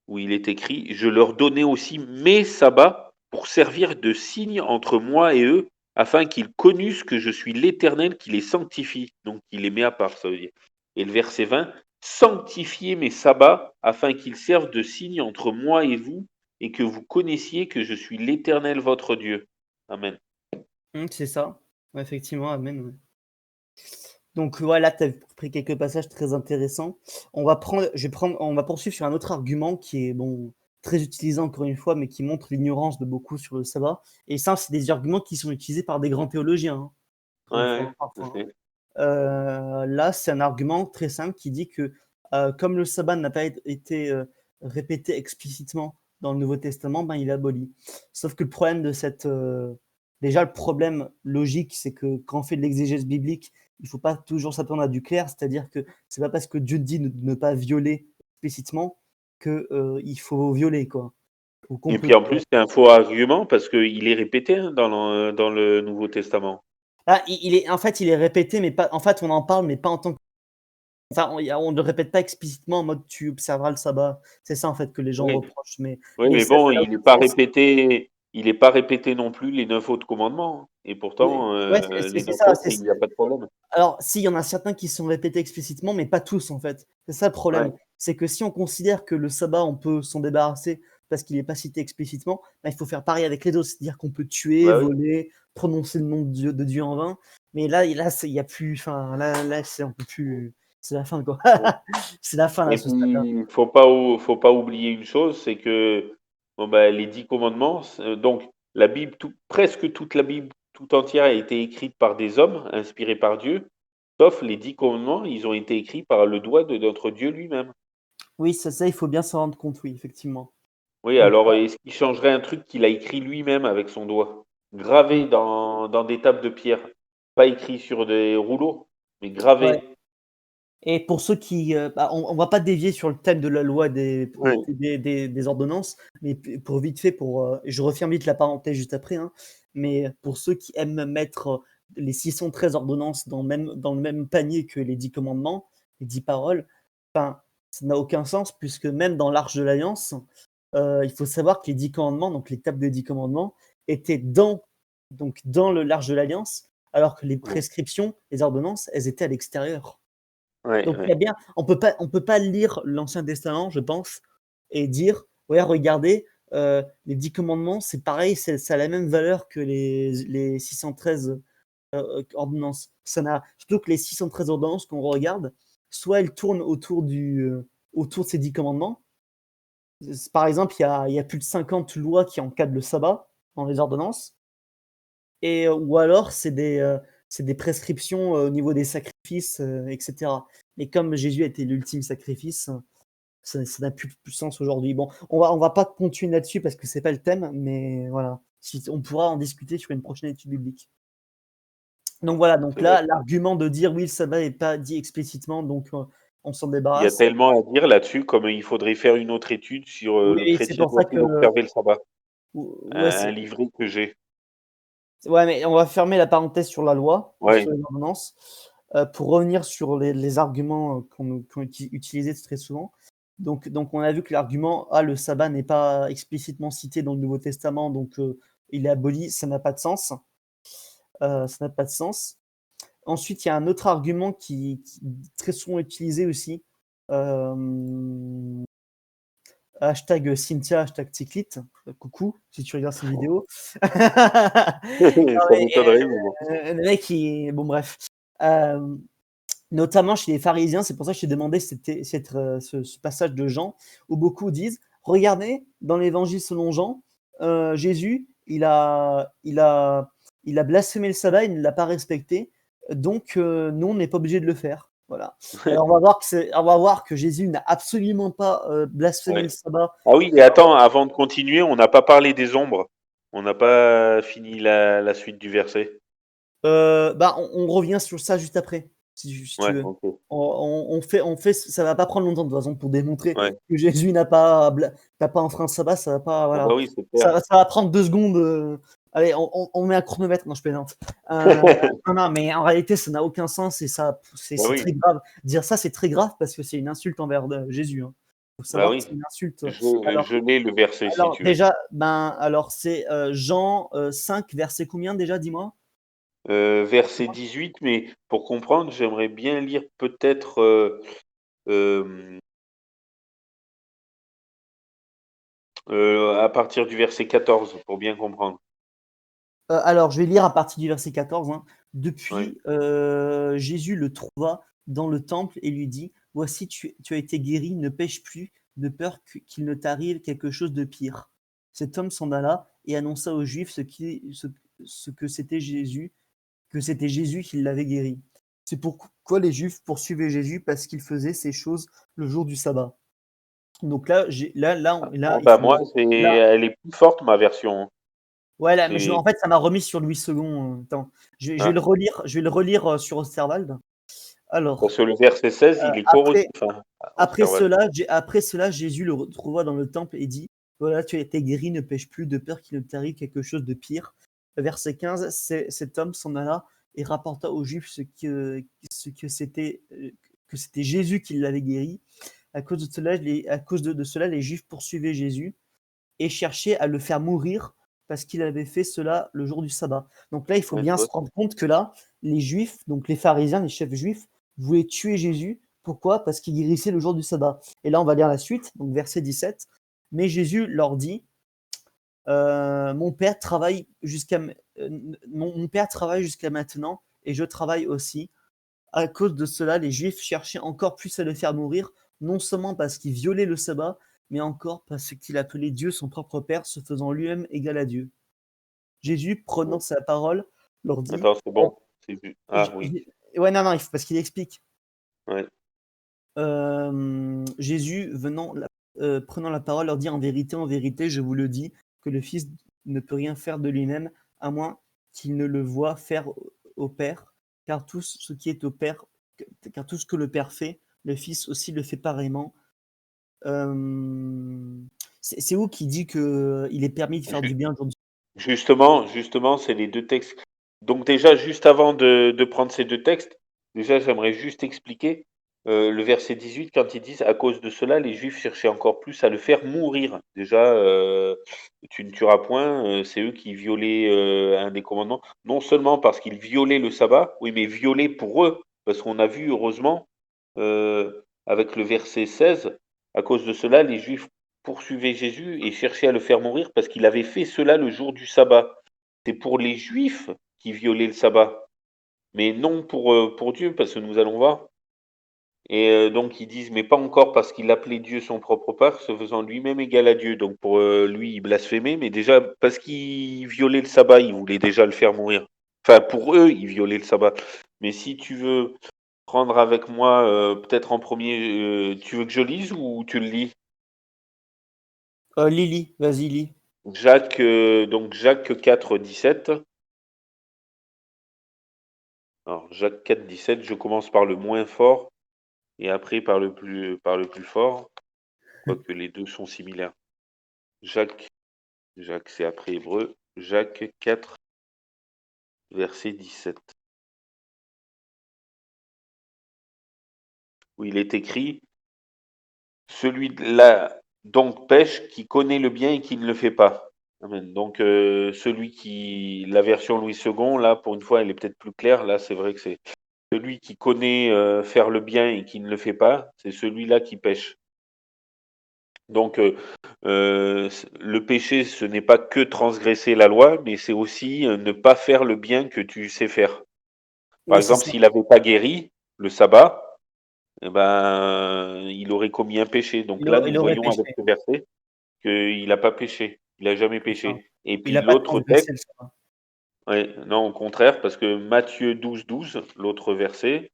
où il est écrit: Je leur donnai aussi mes sabbats pour servir de signe entre moi et eux, afin qu'ils connussent que je suis l'Éternel qui les sanctifie. Donc, il les met à part, ça veut dire. Et le verset 20: Sanctifiez mes sabbats, afin qu'ils servent de signe entre moi et vous, et que vous connaissiez que je suis l'Éternel votre Dieu. Amen. C'est ça. Ouais, effectivement, amen. Ouais. Donc voilà, tu as pris quelques passages très intéressants. On va poursuivre sur un autre argument qui est bon, très utilisé encore une fois, mais qui montre l'ignorance de beaucoup sur le sabbat. Et ça, c'est des arguments qui sont utilisés par des grands théologiens, hein, encore une Ouais, fois, je parfois, hein. sais. Là, c'est un argument très simple qui dit que comme le sabbat n'a pas été répété explicitement dans le Nouveau Testament, ben, il est aboli. Sauf que le problème de déjà, le problème logique, c'est que quand on fait de l'exégèse biblique, il ne faut pas toujours s'attendre à du clair, c'est-à-dire que c'est pas parce que Dieu dit de ne pas violer explicitement que il faut violer, quoi. Ou qu'on Et peut. puis en plus, c'est un faux argument parce qu'il est répété, hein, dans le Nouveau Testament. Ah, en fait, il est répété, mais pas. En fait, on en parle, mais pas en tant que. Enfin, on ne le répète pas explicitement en mode tu observeras le sabbat. C'est ça en fait que les gens Oui, reprochent. Mais, oui, mais mais ça, bon, c'est là où il n'est pas c'est- répété, il n'est pas répété non plus les 9 autres commandements, hein. Et oui, pourtant, ouais, les c'est 9 ça. autres, il n'y a pas de problème. Alors, si, il y en a certains qui sont répétés explicitement, mais pas tous en fait. C'est ça le Ouais, problème. C'est que si on considère que le sabbat, on peut s'en débarrasser parce qu'il n'est pas cité explicitement, bah, il faut faire pareil avec les autres. C'est-à-dire qu'on peut tuer, bah oui. voler, prononcer le nom de Dieu en vain. Mais là, il y a plus. Enfin, là, on peut plus. C'est la fin, quoi. C'est la fin, là, Et ce stade-là. puis, faut pas oublier une chose, c'est que bon, bah, les 10 commandements, donc la Bible, presque toute la Bible tout entière a été écrite par des hommes inspirés par Dieu, sauf les 10 commandements, ils ont été écrits par le doigt de notre Dieu lui-même. Oui, ça, il faut bien s'en rendre compte, oui, effectivement. Oui, Donc, alors est-ce qu'il changerait un truc qu'il a écrit lui-même avec son doigt? Gravé dans des tables de pierre. Pas écrit sur des rouleaux, mais ouais. gravé. Et pour ceux qui, on va pas dévier sur le thème de la loi Oui, des ordonnances, mais pour vite fait, je referme vite la parenthèse juste après, hein, mais pour ceux qui aiment mettre les 613 ordonnances dans le même panier que les 10 commandements, les 10 paroles, enfin, ça n'a aucun sens puisque même dans l'Arche de l'Alliance, il faut savoir que les 10 commandements, donc les tables des 10 commandements, étaient dans l'Arche de l'Alliance, alors que les oui, prescriptions, les ordonnances, elles étaient à l'extérieur. oui, Donc il y oui. a bien, on peut pas lire l'Ancien Testament, je pense, et dire ouais regardez les 10 commandements c'est pareil, ça a la même valeur que les 613 ordonnances. Ça n'a surtout que les 613 ordonnances qu'on regarde, soit elles tournent autour de ces 10 commandements. Par exemple, il y a plus de 50 lois qui encadrent le sabbat dans les ordonnances, et ou alors c'est des prescriptions au niveau des sacrifices, etc. Mais comme Jésus a été l'ultime sacrifice, ça n'a plus de sens aujourd'hui. Bon, on va pas continuer là-dessus parce que c'est pas le thème, mais voilà. Si, on pourra en discuter sur une prochaine étude biblique. Donc voilà, donc C'est vrai. là, l'argument de dire oui, le sabbat n'est pas dit explicitement, donc on s'en Il y a débarrasse. tellement à dire là-dessus, comme il faudrait faire une autre étude sur, le Oui, c'est chrétien pour ça que doit-il observer le sabbat? ouais, Un livret que j'ai. ouais, mais on va fermer la parenthèse sur la loi et Ouais, sur les ordonnances pour revenir sur les arguments qu'on utilisés très souvent. Donc, on a vu que l'argument le sabbat n'est pas explicitement cité dans le Nouveau Testament, donc il est aboli, ça n'a pas de sens. Ça n'a pas de sens. Ensuite, il y a un autre argument qui est très souvent utilisé aussi. Euh, hashtag Cynthia, hashtag Ticlit. Coucou, si tu regardes cette vidéo. Non, ça mais, m'étonnerait, mais bon. le mec, bon, bref. Euh, Notamment chez les pharisiens, c'est pour ça que je t'ai demandé ce passage de Jean, où beaucoup disent, regardez, dans l'évangile selon Jean, Jésus, il a blasphémé le sabbat, il ne l'a pas respecté, donc nous, on n'est pas obligé de le faire. Voilà. Alors on va voir que Jésus n'a absolument pas blasphémé le Ouais. sabbat. Ah oui, et attends, avant de continuer, on n'a pas parlé des ombres. On n'a pas fini la suite du verset. On revient sur ça juste après, si tu Ouais, veux. OK. On fait, ça va pas prendre longtemps de toute façon pour démontrer Ouais. que Jésus n'a pas enfreint le sabbat, ça va pas, Ah bah voilà. oui, c'est clair. Ça va prendre 2 secondes. Allez, on met un chronomètre. Non, je plaisante. Non, mais en réalité, ça n'a aucun sens et Bah c'est oui, très grave. Dire ça, c'est très grave parce que c'est une insulte envers Jésus, hein. Faut bah savoir que oui. c'est une insulte. Je l'ai le verset si Alors tu veux. déjà, alors c'est Jean 5, verset combien déjà, dis-moi? Verset 18, mais pour comprendre, j'aimerais bien lire peut-être, hem, à partir du verset 14 pour bien comprendre. Alors, je vais lire à partir du verset 14, hein. Ouais, Depuis, Jésus le trouva dans le temple et lui dit: «Voici, tu as été guéri, ne pêche plus, de peur qu'il ne t'arrive quelque chose de pire.» Cet homme s'en alla et annonça aux Juifs ce que c'était Jésus qui l'avait guéri. C'est pourquoi les Juifs poursuivaient Jésus parce qu'il faisait ces choses le jour du sabbat. Donc là, ah il bah, faut moi, là. elle est plus forte ma version, hein. Ouais, là, mais C'est en fait, ça m'a remis sur Louis II. Attends, je vais ah, je vais le relire sur Osterwald. Alors, parce que le verset 16, il est corrosif, après, hein, Osterwald. après cela, Jésus le retrouva dans le temple et dit: «Voilà, tu as été guéri, ne pêche plus, de peur qu'il ne t'arrive quelque chose de pire.» Verset 15, cet homme s'en alla et rapporta aux Juifs ce que c'était Jésus qui l'avait guéri. À cause de cela, à cause de cela, les Juifs poursuivaient Jésus et cherchaient à le faire mourir parce qu'il avait fait cela le jour du sabbat. Donc là, il faut Ouais, tu bien se vois? rendre compte que là, les Juifs, donc les pharisiens, les chefs juifs, voulaient tuer Jésus. Pourquoi? Parce qu'il guérissait le jour du sabbat. Et là, on va lire la suite, donc verset 17. Mais Jésus leur dit, mon père travaille mon père travaille jusqu'à maintenant et je travaille aussi. À cause de cela, les Juifs cherchaient encore plus à le faire mourir, non seulement parce qu'il violait le sabbat, mais encore parce qu'il appelait Dieu son propre Père, se faisant lui-même égal à Dieu. Jésus, prenant Ouais. sa parole, leur dit, Attends, c'est bon? C'est vu. Ah oui, ouais, non, non, parce qu'il explique. ouais. Jésus venant, prenant la parole, leur dit en vérité, je vous le dis, que le Fils ne peut rien faire de lui-même, à moins qu'il ne le voie faire au Père, car tout ce qui est au Père, car tout ce que le Père fait, le Fils aussi le fait pareillement. C'est où qui dit qu'il est permis de faire du bien aujourd'hui? Justement, c'est les deux textes. Donc déjà, juste avant de prendre ces deux textes, déjà, j'aimerais juste expliquer le verset 18 quand ils disent, à cause de cela, les Juifs cherchaient encore plus à le faire mourir. Déjà, tu ne tueras point, c'est eux qui violaient un des commandements, non seulement parce qu'ils violaient le sabbat, oui, mais violaient pour eux, parce qu'on a vu, heureusement, avec le verset 16, à cause de cela, les Juifs poursuivait Jésus et cherchait à le faire mourir parce qu'il avait fait cela le jour du sabbat. C'est pour les Juifs qui violaient le sabbat, mais non pour Dieu, parce que nous allons voir. Et donc ils disent, mais pas encore parce qu'il appelait Dieu son propre Père, se faisant lui-même égal à Dieu. Donc pour lui, il blasphémait, mais déjà parce qu'il violait le sabbat, il voulait déjà le faire mourir. Enfin, pour eux, il violait le sabbat. Mais si tu veux prendre avec moi, peut-être en premier, tu veux que je lise ou tu le lis? Lily, vas-y, lis. Jacques 4, 17. Alors, Jacques 4, 17, je commence par le moins fort et après par le plus fort, quoique les deux sont similaires. Jacques, Jacques c'est après Hébreu. Jacques 4, verset 17. Où il est écrit, celui-là donc pêche qui connaît le bien et qui ne le fait pas. Amen. Donc, la version Louis II, là, pour une fois, elle est peut-être plus claire. Là, c'est vrai que c'est celui qui connaît faire le bien et qui ne le fait pas, c'est celui-là qui pêche. Donc, le péché, ce n'est pas que transgresser la loi, mais c'est aussi ne pas faire le bien que tu sais faire. Par Ouais, c'est exemple, ça. s'il n'avait pas guéri le sabbat, eh ben, il aurait commis un péché. Donc là, Il nous aurait voyons avec péché, ce verset qu'il n'a pas péché. Il n'a jamais c'est ça. péché. Et Il puis n'a pas l'autre transgressé texte, le sabbat. ouais, non, au contraire, parce que Matthieu 12, 12, l'autre verset,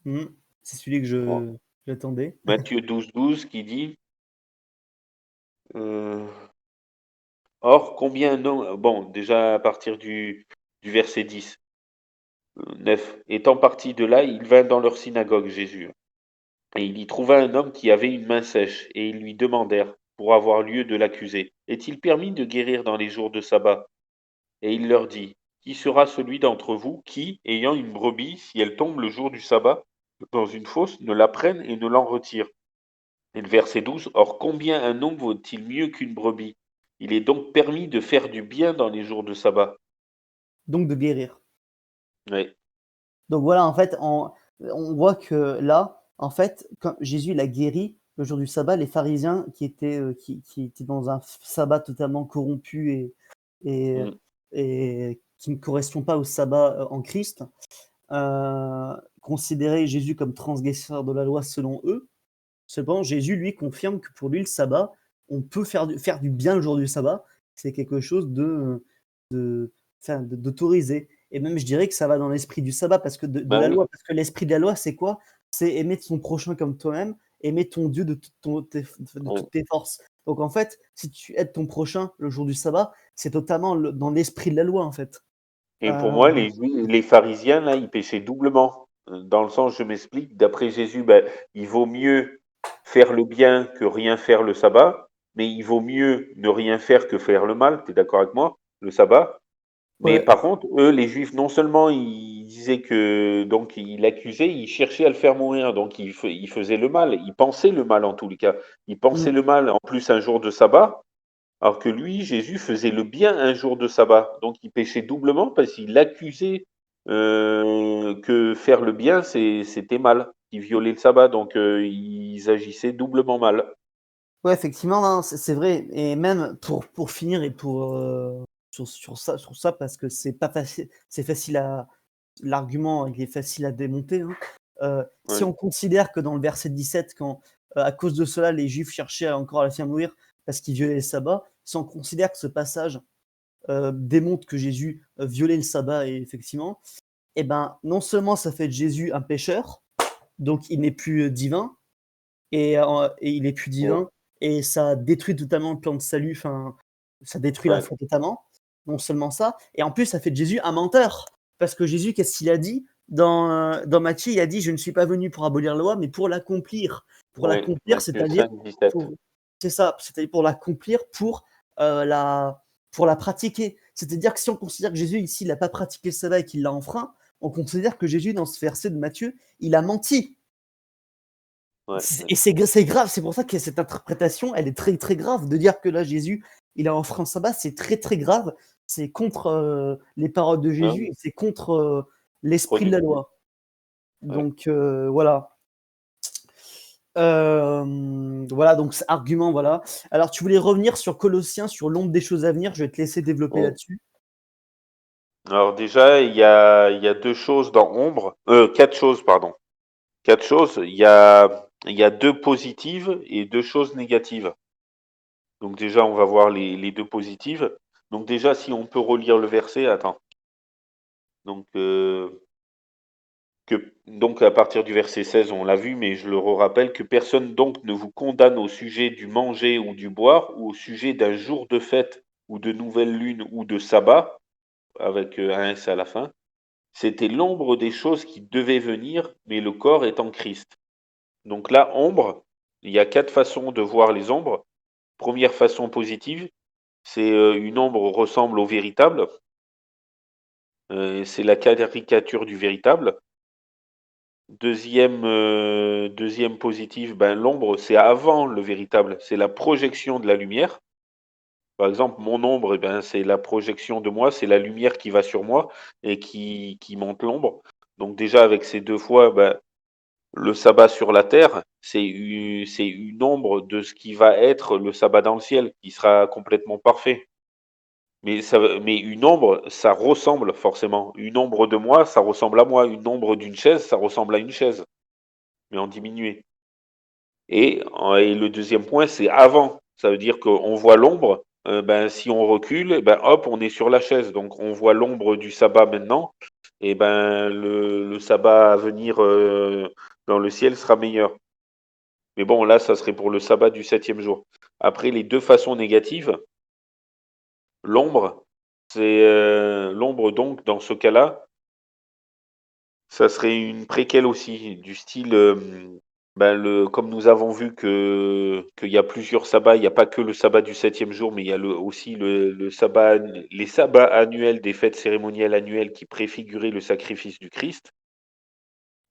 Mmh. C'est celui que bon, j'attendais. Matthieu 12, 12, qui dit, euh, or, combien non, bon, déjà à partir du verset 10, 9, étant parti de là, il vint dans leur synagogue, Jésus, et il y trouva un homme qui avait une main sèche, et ils lui demandèrent, pour avoir lieu de l'accuser, est-il permis de guérir dans les jours de sabbat? Et il leur dit, qui sera celui d'entre vous qui, ayant une brebis, si elle tombe le jour du sabbat, dans une fosse, ne la prenne et ne l'en retire? Et le verset 12, or combien un homme vaut-il mieux qu'une brebis? Il est donc permis de faire du bien dans les jours de sabbat. Donc de guérir. Oui, Donc voilà, en fait, on voit que là, en fait, quand Jésus il a guéri le jour du sabbat, les pharisiens qui étaient dans un sabbat totalement corrompu et, mm, et qui ne correspond pas au sabbat en Christ, considéraient Jésus comme transgresseur de la loi selon eux. Cependant, Jésus, lui, confirme que pour lui, le sabbat, on peut faire du bien le jour du sabbat. C'est quelque chose de, enfin, d'autorisé. Et même, je dirais que ça va dans l'esprit du sabbat, parce que de ben la oui. loi. Parce que l'esprit de la loi, c'est quoi? C'est aimer son prochain comme toi-même, aimer ton Dieu de on- toutes tes forces. Donc, en fait, si tu aides ton prochain le jour du sabbat, c'est totalement dans l'esprit de la loi, en fait. Et pour Euh, moi, les pharisiens, là, ils péchaient doublement. Dans le sens, je m'explique, d'après Jésus, ben, il vaut mieux faire le bien que rien faire le sabbat, mais il vaut mieux ne rien faire que faire le mal. Tu es d'accord avec moi? Le sabbat. Mais ouais. par contre, eux, les Juifs, non seulement ils disaient que, donc, ils l'accusaient, ils cherchaient à le faire mourir, donc ils faisaient le mal, ils pensaient le mal en tous les cas. Ils pensaient Mm. le mal en plus un jour de sabbat, alors que lui, Jésus, faisait le bien un jour de sabbat. Donc il péchait doublement parce qu'il accusait que faire le bien, c'était mal. Il violait le sabbat, donc ils agissaient doublement mal. Ouais, effectivement, non, c'est vrai. Et même pour finir et sur ça, parce que c'est pas facile, c'est facile à l'argument, il est facile à démonter, hein. Si Ouais. on considère que dans le verset 17, quand à cause de cela, les Juifs cherchaient encore à la faire mourir parce qu'ils violaient le sabbat, si on considère que ce passage démontre que Jésus violait le sabbat, et effectivement, et ben non seulement ça fait de Jésus un pécheur, donc il n'est plus divin, et il est plus Ouais. divin. et ça détruit totalement le plan de salut, enfin, ça détruit la Ouais. foi totalement. Non seulement ça, et en plus, ça fait de Jésus un menteur. Parce que Jésus, qu'est-ce qu'il a dit dans Matthieu, il a dit: «Je ne suis pas venu pour abolir la loi, mais pour l'accomplir». Pour Ouais, l'accomplir, Matthieu c'est-à-dire 5, 17. pour c'est ça, c'est-à-dire pour l'accomplir, pour la pratiquer. C'est-à-dire que si on considère que Jésus, ici, il n'a pas pratiqué le sabbat et qu'il l'a enfreint, on considère que Jésus, dans ce verset de Matthieu, il a menti. Ouais, Et c'est grave, c'est pour ça que cette interprétation, elle est très, très grave. De dire que là, Jésus, il a enfreint le sabbat, c'est très, très grave. C'est contre les paroles de Jésus, et c'est contre l'esprit de la loi. Ouais. Donc, voilà. Voilà, donc argument, voilà. Alors, tu voulais revenir sur Colossiens, sur l'ombre des choses à venir. Je vais te laisser développer Ouais. là-dessus. Alors déjà, il y a deux choses dans ombre, quatre choses, pardon. Quatre choses. Il y a deux positives et deux choses négatives. Donc déjà, on va voir les deux positives. Donc déjà, si on peut relire le verset, attends. Donc, donc à partir du verset 16, on l'a vu, mais je le rappelle, que personne donc ne vous condamne au sujet du manger ou du boire, ou au sujet d'un jour de fête, ou de nouvelle lune, ou de sabbat, avec un S à la fin. C'était l'ombre des choses qui devaient venir, mais le corps est en Christ. Donc là, ombre, il y a quatre façons de voir les ombres. Première façon positive, c'est une ombre ressemble au véritable. C'est la caricature du véritable. Deuxième positive, ben, l'ombre, c'est avant le véritable. C'est la projection de la lumière. Par exemple, mon ombre, eh ben, c'est la projection de moi, c'est la lumière qui va sur moi et qui monte l'ombre. Donc déjà, avec ces deux fois, ben, le sabbat sur la terre, c'est une ombre de ce qui va être le sabbat dans le ciel, qui sera complètement parfait. Mais une ombre, ça ressemble forcément. Une ombre de moi, ça ressemble à moi. Une ombre d'une chaise, ça ressemble à une chaise, mais en diminué. Et le deuxième point, c'est avant. Ça veut dire qu'on voit l'ombre. Ben, si on recule, ben, hop, on est sur la chaise. Donc on voit l'ombre du sabbat maintenant. Et ben le sabbat à venir dans le ciel sera meilleur. Mais bon, là, ça serait pour le sabbat du septième jour. Après, les deux façons négatives, l'ombre, c'est l'ombre donc dans ce cas-là, ça serait une préquelle aussi, du style, ben comme nous avons vu qu'il y a plusieurs sabbats, il n'y a pas que le sabbat du septième jour, mais il y a aussi le sabbat, les sabbats annuels des fêtes cérémonielles annuelles qui préfiguraient le sacrifice du Christ,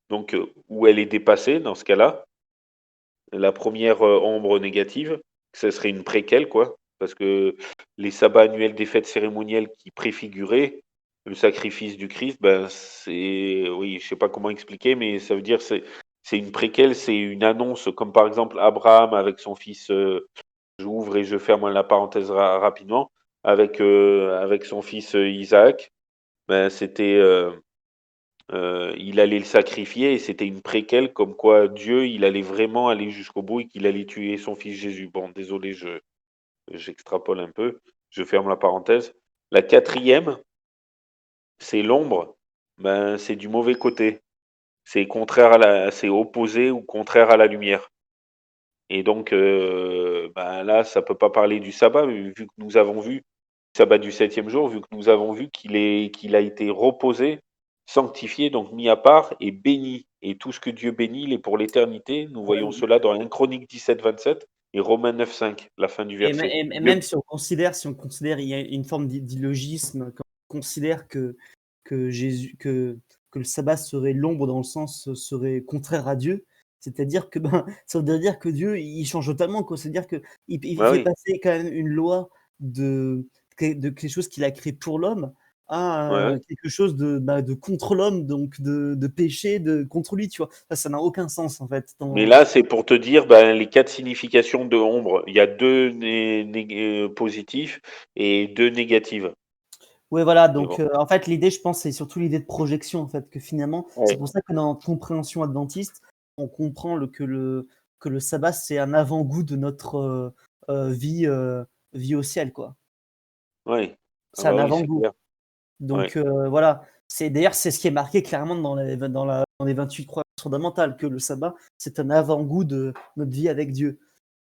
donc où elle est dépassée dans ce cas-là. La première ombre négative, ce serait une préquelle, quoi, parce que les sabbats annuels des fêtes cérémonielles qui préfiguraient le sacrifice du Christ, ben c'est, oui, je sais pas comment expliquer, mais ça veut dire c'est une préquelle, c'est une annonce, comme par exemple Abraham avec son fils, j'ouvre et je ferme la parenthèse rapidement, avec son fils Isaac, ben c'était il allait le sacrifier et c'était une préquelle comme quoi Dieu, il allait vraiment aller jusqu'au bout et qu'il allait tuer son fils Jésus. Bon, désolé, j'extrapole un peu, je ferme la parenthèse. La quatrième, c'est l'ombre. Ben, c'est du mauvais côté. C'est opposé ou contraire à la lumière. Et donc, ben là, ça peut pas parler du sabbat, mais vu que nous avons vu sabbat du septième jour, vu que nous avons vu qu'il a été reposé, sanctifié, donc mis à part et béni. Et tout ce que Dieu bénit, il est pour l'éternité. Nous voyons cela dans 1 Chronique 17, 27 et Romains 9, 5, la fin du verset. Et même si on considère, il y a une forme d'illogisme, quand on considère que le sabbat serait l'ombre, dans le sens serait contraire à Dieu, c'est-à-dire que ben, ça voudrait dire que Dieu il change totalement, quoi. C'est-à-dire qu'il Bah fait oui, passer quand même une loi de quelque chose qu'il a créé pour l'homme ouais, à ouais. quelque chose de contre l'homme, donc de péché contre lui, tu vois. Ça n'a aucun sens en fait. Mais là, c'est pour te dire ben, les quatre significations de ombre. Il y a deux positifs et deux négatives. Ouais, voilà, Mais donc bon. en fait, l'idée, je pense, c'est surtout l'idée de projection, en fait, que finalement, c'est Ouais. pour ça que dans notre compréhension adventiste, on comprend que le sabbat, c'est un avant-goût de notre vie au ciel, quoi. Ouais. Ah C'est un bah oui, c'est avant-goût. clair. Donc Ouais. voilà, d'ailleurs, c'est ce qui est marqué clairement dans les 28 croyances fondamentales, que le sabbat, c'est un avant-goût de notre vie avec Dieu.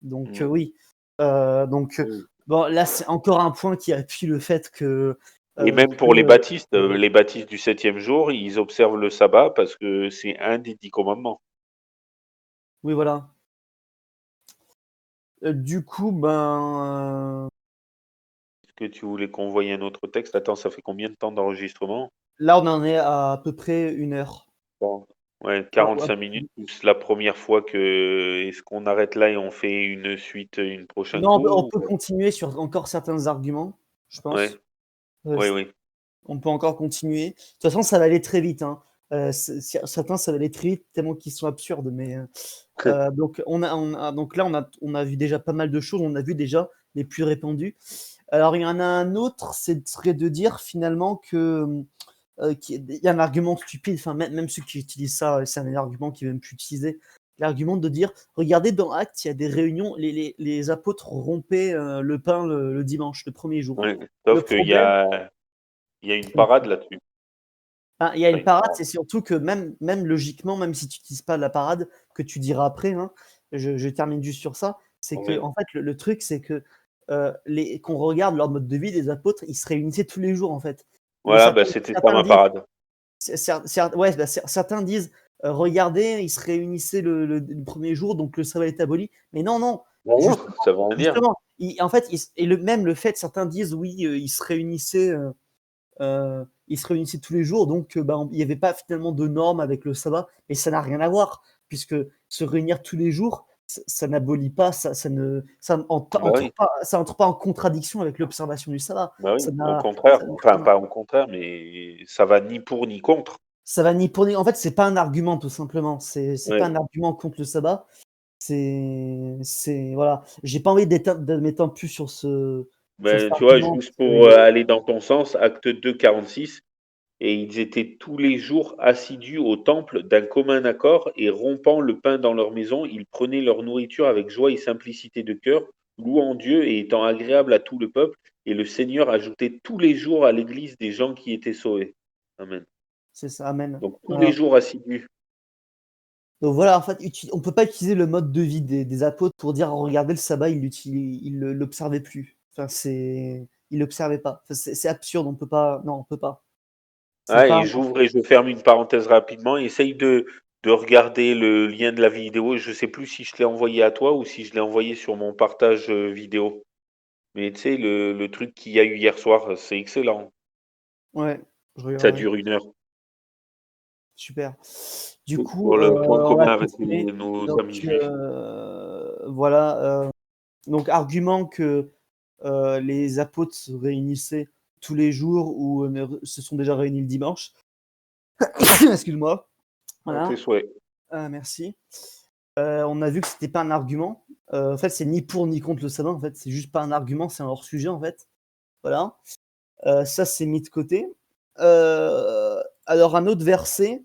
Donc, Mm. oui. Donc, Oui. bon, là, c'est encore un point qui appuie le fait que. Et même pour les baptistes du 7e jour, ils observent le sabbat parce que c'est un des 10 commandements. Oui, voilà. Du coup, ben. Est-ce que tu voulais qu'on voie un autre texte? Attends, ça fait combien de temps d'enregistrement? Là, on en est à peu près 1 heure. Bon. Ouais, Ouais, ouais. 45 minutes, plus la première fois que. Est-ce qu'on arrête là et on fait une suite une prochaine Non, on coup? peut continuer sur encore certains arguments, je Ouais, pense. oui, oui. On peut encore continuer. De toute façon, ça va aller très vite, hein. Certains, ça va aller très vite, tellement qu'ils sont absurdes. Mais donc, donc là, on a vu déjà pas mal de choses. On a vu déjà les plus répandus. Alors, il y en a un autre, c'est serait de dire finalement que il y a un argument stupide. Enfin, même ceux qui utilisent ça, c'est un argument qui ne veut même plus utiliser. L'argument de dire, regardez, dans Actes, il y a des réunions, les apôtres rompaient le pain le dimanche, le premier jour. Ouais. Le Sauf qu'il y problème, a, il y a une parade là-dessus. il y a Enfin, une parade, c'est surtout que même logiquement, même si tu n'utilises pas la parade, que tu diras après, hein, je termine juste sur ça, c'est que ouais. en fait, le truc, c'est que qu'on regarde leur mode de vie, les apôtres, ils se réunissaient tous les jours, en fait. Et Voilà, bah, c'était ça certains ma disent, parade. ouais, bah, certains disent, regardez, ils se réunissaient le premier jour, donc le sabbat est aboli. Mais non, non, Bon, justement, ça veut rien dire. justement, en fait, même le fait, certains disent, oui, ils se réunissaient tous les jours, donc il n'y avait pas finalement de normes avec le sabbat, mais ça n'a rien à voir, puisque se réunir tous les jours, ça n'abolit pas, Bah oui, ça entre pas en contradiction avec l'observation du sabbat. bah oui. Ça Au n'a, contraire, ça enfin n'a- pas au contraire, mais ça va ni pour ni contre. ça va ni pour ni. En fait, c'est pas un argument, tout simplement. C'est pas Ouais. un argument contre le sabbat. Voilà. J'ai pas envie de m'étendre plus sur cet Ben, tu vois, argument, juste parce que pour aller dans ton sens, acte 2, 46, et ils étaient tous les jours assidus au temple d'un commun accord et rompant le pain dans leur maison, ils prenaient leur nourriture avec joie et simplicité de cœur, louant Dieu et étant agréables à tout le peuple. Et le Seigneur ajoutait tous les jours à l'Église des gens qui étaient sauvés. Amen. c'est ça, amen. Donc tous les Voilà. jours assidus. Donc voilà, en fait, on peut pas utiliser le mode de vie des apôtres pour dire regardez le sabbat, ils l'observaient plus. Enfin, ils l'observaient pas. Enfin, c'est absurde, on peut pas. Non, on peut pas. C'est Ah, pas. et j'ouvre et je ferme une parenthèse rapidement. Essaye de regarder le lien de la vidéo. Je sais plus si je l'ai envoyé à toi ou si je l'ai envoyé sur mon partage vidéo. Mais tu sais, le truc qu'il y a eu hier soir, c'est excellent. Ouais, je Ça regarderai. dure 1 heure. Super. Du coup, Pour le point on va commun avec continuer. nos Donc amis juifs. voilà. Donc argument que les apôtres se réunissaient tous les jours ou se sont déjà réunis le dimanche. Excuse-moi. À tes Voilà. souhaits. Merci. On a vu que c'était pas un argument. En fait, c'est ni pour ni contre le sabbat. En fait, c'est juste pas un argument, c'est un hors sujet en fait. Voilà. Ça, c'est mis de côté. Alors un autre verset.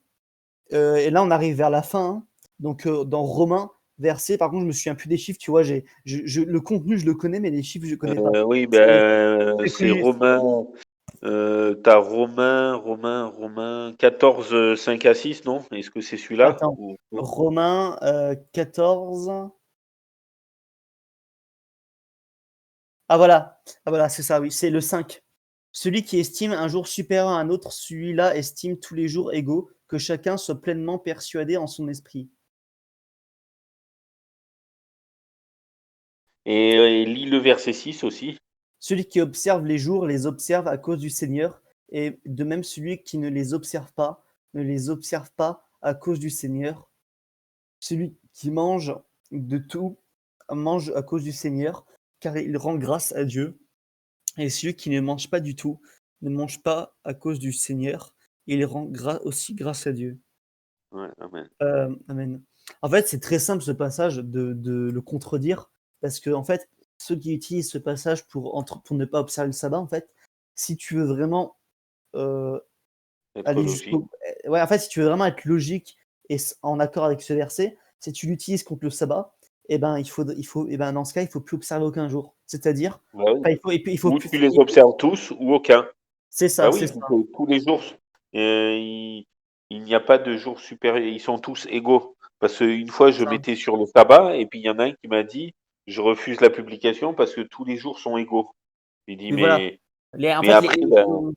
Et là, on arrive vers la fin, hein. Donc dans Romains, verset. Par contre, je me souviens plus des chiffres. Tu vois, le contenu, je le connais, mais les chiffres, je connais pas. Oui, C'est ben, c'est c'est connu. Romain. T'as Romain 14, 5 à 6, non? Est-ce que c'est celui-là? Attends. Romains 14. Ah voilà, c'est ça, oui, c'est le 5. Celui qui estime un jour supérieur à un autre, celui-là estime tous les jours égaux, que chacun soit pleinement persuadé en son esprit. Et lis le verset 6 aussi. Celui qui observe les jours les observe à cause du Seigneur, et de même celui qui ne les observe pas ne les observe pas à cause du Seigneur. Celui qui mange de tout mange à cause du Seigneur, car il rend grâce à Dieu. Et celui qui ne mange pas du tout ne mange pas à cause du Seigneur, et il rend aussi grâce à Dieu. Ouais, amen. Amen. En fait, c'est très simple ce passage de le contredire, parce que en fait, ceux qui utilisent ce passage pour ne pas observer le sabbat, en fait, si tu veux vraiment euh, Être aller logique. jusqu'au. Ouais, en fait, si tu veux vraiment être logique et en accord avec ce verset, si tu l'utilises contre le sabbat, eh ben, eh ben, dans ce cas, il faut plus observer aucun jour. C'est-à-dire, Bah oui. enfin, et puis, il faut Ou plus. tu les observes tous ou aucun. C'est Bah ça, c'est oui, ça. tous les jours, il n'y a pas de jour supérieur, ils sont tous égaux. Parce qu'une fois, je ça. mettais sur le sabbat, et puis il y en a un qui m'a dit, je refuse la publication parce que tous les jours sont égaux. Il dit, Mais voilà. En mais fait, après, ben,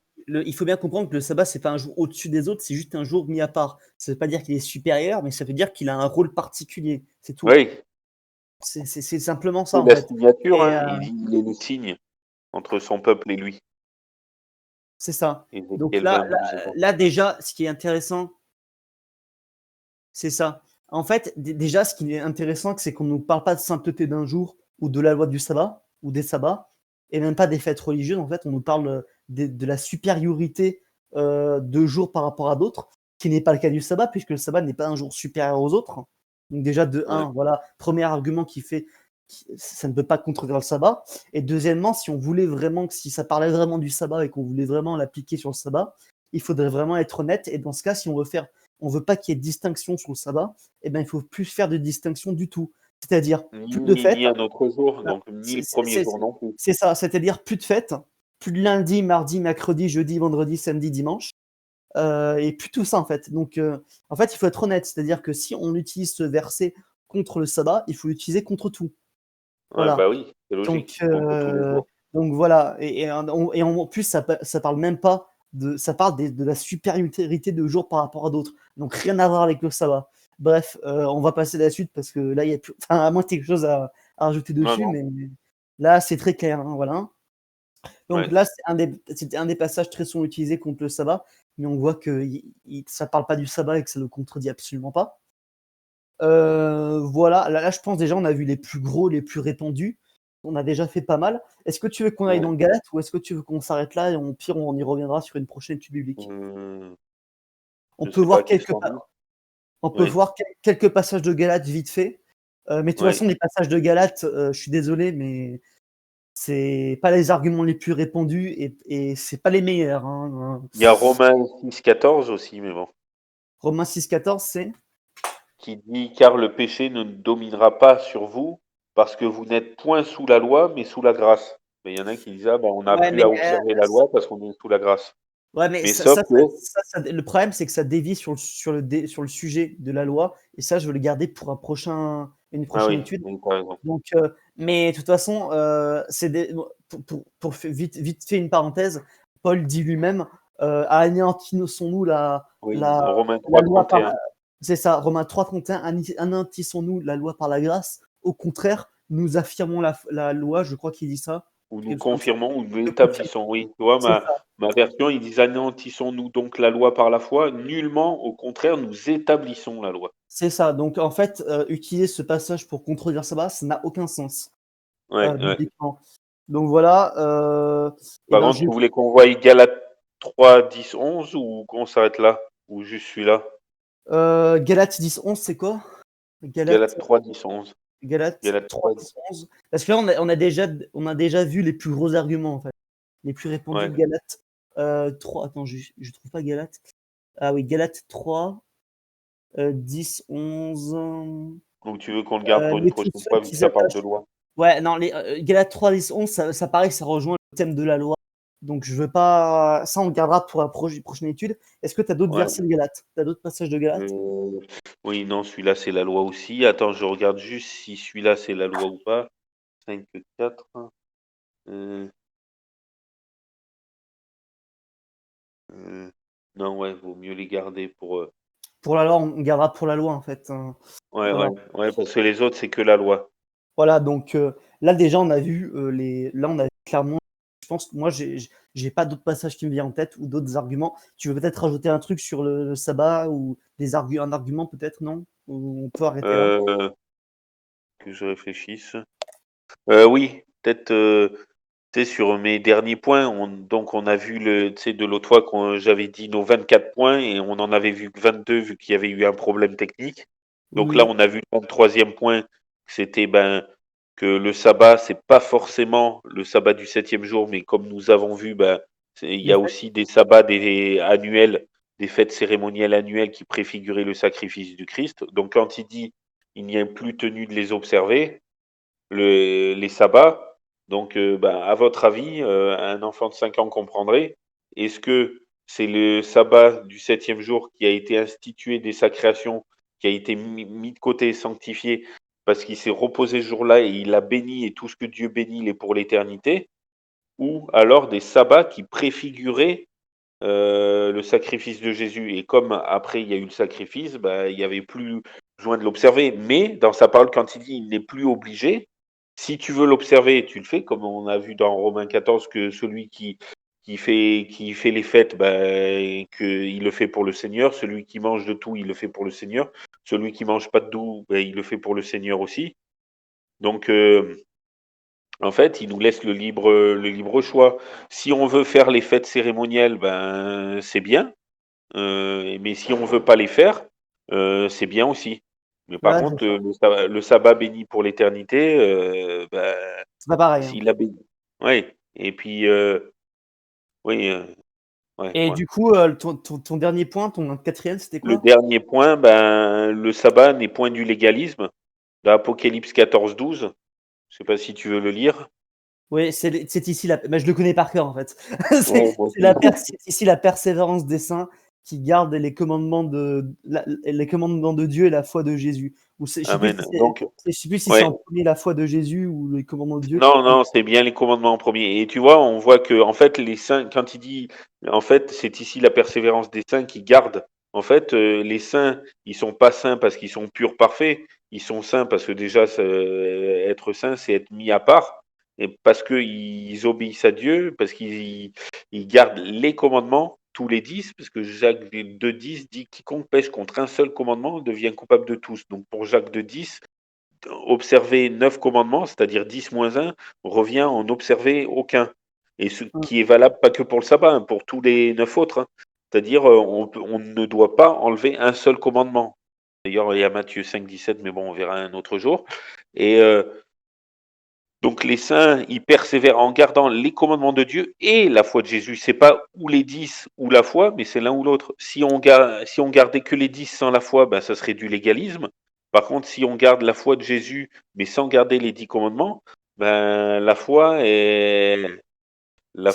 il faut bien comprendre que le sabbat, c'est pas un jour au-dessus des autres, c'est juste un jour mis à part. Ça veut pas dire qu'il est supérieur, mais ça veut dire qu'il a un rôle particulier. C'est tout. oui, C'est simplement ça, c'est en la fait. signature, Et hein, il est le signe entre son peuple et lui. c'est ça. Donc Ézéchiel 20, 12 et 11. là, déjà, ce qui est intéressant, c'est ça. En fait, déjà, ce qui est intéressant, c'est qu'on ne nous parle pas de sainteté d'un jour ou de la loi du sabbat ou des sabbats, et même pas des fêtes religieuses. En fait, on nous parle de la supériorité de jours par rapport à d'autres, qui n'est pas le cas du sabbat, puisque le sabbat n'est pas un jour supérieur aux autres. Donc déjà, de Ouais. un, voilà, premier argument ça ne peut pas contredire le sabbat. Et deuxièmement, si on voulait vraiment, si ça parlait vraiment du sabbat et qu'on voulait vraiment l'appliquer sur le sabbat, il faudrait vraiment être honnête. Et dans ce cas, si on veut pas qu'il y ait de distinction sur le sabbat, eh ben, il faut plus faire de distinction du tout. C'est-à-dire plus de fêtes. Ni un autre jour, Voilà. donc ni le premier jour non plus. C'est ça, c'est-à-dire plus de fêtes, plus de lundi, mardi, mercredi, jeudi, vendredi, samedi, dimanche, et plus tout ça en fait. Donc en fait, il faut être honnête, c'est-à-dire que si on utilise ce verset contre le sabbat, il faut l'utiliser contre tout. Ouais, Voilà. bah oui, c'est Donc, logique, contre tous les jours. voilà, et en plus, ça parle même pas ça parle de la supériorité de jours par rapport à d'autres. Donc, rien à voir avec le sabbat. Bref, on va passer à la suite parce que là, il y a plus, enfin, à moins que tu aies quelque chose à rajouter Non, dessus, non, mais là, c'est très clair, hein, voilà. Donc ouais. là, c'était un des passages très souvent utilisés contre le sabbat, mais on voit que ça parle pas du sabbat et que ça le contredit absolument pas. Voilà, là, je pense déjà on a vu les plus gros, les plus répandus. On a déjà fait pas mal. Est-ce que tu veux qu'on aille Ouais. dans Galates ou est-ce que tu veux qu'on s'arrête là et au pire on y reviendra sur une prochaine étude biblique? Hum, On je peut sais pas, voir qu'est-ce quelques qu'on pa dit? on peut Ouais, voir quelques passages de Galates vite fait. Mais de toute façon ouais. les passages de Galates, je suis désolé, mais c'est pas les arguments les plus répandus et c'est pas les meilleurs, hein. Il y a Romains 6, 14 aussi, mais bon, Romains 6,14, c'est? qui dit car le péché ne dominera pas sur vous, parce que vous n'êtes point sous la loi, mais sous la grâce. Mais il y en a qui disent ah ben on n'a Ouais, plus mais à observer la loi parce qu'on est sous la grâce. ouais, mais Mais sauf que le problème, c'est que ça dévie sur le sujet de la loi, et ça, je veux le garder pour une ah prochaine oui, étude. oui, t'as raison. Donc, mais de toute façon, pour vite fait une parenthèse, Paul dit lui-même, anéantissons-nous Oui, Romains la trois loi trente et par, un. c'est ça, Romains 3,31, anéantissons-nous la loi par la grâce. Au contraire, nous affirmons la loi, je crois qu'il dit ça, Où nous quelque chose comme ça. confirmons, où nous Nous confirmons, établissons. Oui, tu vois, c'est ça. ma version, ils disent anéantissons-nous donc la loi par la foi. Nullement, au contraire, nous établissons la loi. C'est ça. Donc, en fait, utiliser ce passage pour contredire ça n'a aucun sens, Ouais, ouais. bibliquement. Donc voilà, et Par ben, contre, tu voulais qu'on voie Galates 3, 10, 11 ou qu'on s'arrête là? Ou juste celui-là? Galates 10-11, c'est quoi? Galates, Galates 3, 10, 11. Galates Galates 3, 10. 3-11. Parce que là, on a déjà vu les plus gros arguments, en fait. Les plus répandus. Ouais. Galates 3. Attends, je trouve pas Galates. Ah oui, Galates 3, 10, 11. Donc tu veux qu'on le garde pour une Mais tous prochaine ceux fois vu que qui ça parle de s'attachent. loi? Ouais, non, les Galates 3, 10, 11, ça paraît que ça rejoint le thème de la loi. Donc je veux pas. Ça, on le gardera pour la prochaine étude. Est-ce que tu as d'autres Ouais. versets de Galates? Tu as d'autres passages de Galates? Euh, oui, non, celui-là, c'est la loi aussi. Attends, je regarde juste si celui-là, c'est la loi ou pas. 5, 4. Euh, euh, non, ouais, vaut mieux les garder pour. Pour la loi, on gardera pour la loi, en fait, hein. Ouais, Voilà. ouais, ouais, parce que les autres, c'est que la loi. Voilà, donc là, déjà, on a vu Là, on a clairement. Je pense que moi, j'ai pas d'autres passages qui me viennent en tête ou d'autres arguments. Tu veux peut-être rajouter un truc sur le sabbat ou un argument, peut-être, non? Ou on peut arrêter là? Euh, que je réfléchisse. Oui, peut-être, tu sais, sur mes derniers points, donc on a vu tu sais, de l'autre fois quand j'avais dit nos 24 points et on en avait vu que 22 vu qu'il y avait eu un problème technique. Oui, Donc là, oui. on a vu le 23e point, que c'était ben, que le sabbat, c'est pas forcément le sabbat du septième jour, mais comme nous avons vu, ben, il y Les a fêtes. aussi des sabbats annuels, des fêtes cérémonielles annuelles qui préfiguraient le sacrifice du Christ. Donc quand il dit il n'y a plus tenu de les observer, les sabbats. Donc, ben, à votre avis, un enfant de 5 ans comprendrait. Est-ce que c'est le sabbat du septième jour qui a été institué dès sa création, qui a été mis de côté, sanctifié, parce qu'il s'est reposé ce jour-là et il a béni, et tout ce que Dieu bénit, il est pour l'éternité, ou alors des sabbats qui préfiguraient le sacrifice de Jésus. Et comme après il y a eu le sacrifice, bah, il n'y avait plus besoin de l'observer. Mais dans sa parole, quand il dit il n'est plus obligé, si tu veux l'observer, tu le fais, comme on a vu dans Romains 14, que celui qui fait les fêtes, bah, il le fait pour le Seigneur. Celui qui mange de tout, il le fait pour le Seigneur. Celui qui mange pas de tout, bah, il le fait pour le Seigneur aussi. Donc, en fait, il nous laisse le libre choix. Si on veut faire les fêtes cérémonielles, ben c'est bien. Mais si on veut pas les faire, c'est bien aussi. Mais par Ouais, c'est contre, ça. le sabbat béni pour l'éternité, ben, C'est pas pareil, hein. s'il a béni. Oui. Et puis, oui, ouais, Et voilà. du coup, ton dernier point, ton quatrième, c'était Le quoi? dernier point, ben, le sabbat n'est point du légalisme. D'Apocalypse 14, 12. Je sais pas si tu veux le lire. Oui, c'est ici bah, je le connais par cœur en fait. Ouais, moi C'est aussi. c'est ici la persévérance des saints qui gardent les commandements de Dieu et la foi de Jésus. Ou je sais plus Amen. si Donc, je sais plus si c'est ouais. en premier la foi de Jésus ou les commandements de Dieu. Non, non, c'est bien les commandements en premier. Et tu vois, on voit que, en fait, les saints, quand il dit, en fait, c'est ici la persévérance des saints qui gardent. En fait, les saints, ils sont pas saints parce qu'ils sont purs, parfaits. Ils sont saints parce que déjà, être saint, c'est être mis à part. Et parce qu'ils obéissent à Dieu, parce ils gardent les commandements, tous les 10, parce que Jacques 2,10 dit quiconque pêche contre un seul commandement devient coupable de tous. Donc pour Jacques 2,10, observer 9 commandements, c'est-à-dire 10 moins un, revient en observer aucun. Et ce Hum, qui est valable pas que pour le sabbat, hein, pour tous les 9 autres, hein. C'est-à-dire, on ne doit pas enlever un seul commandement. D'ailleurs, il y a Matthieu 5, 17, mais bon, on verra un autre jour. Et donc les saints, ils persévèrent en gardant les commandements de Dieu et la foi de Jésus. C'est pas ou les 10 ou la foi, mais c'est l'un ou l'autre. Si on gardait que les 10 sans la foi, ben, ça serait du légalisme. Par contre, si on garde la foi de Jésus, mais sans garder les 10 commandements, ben, C'est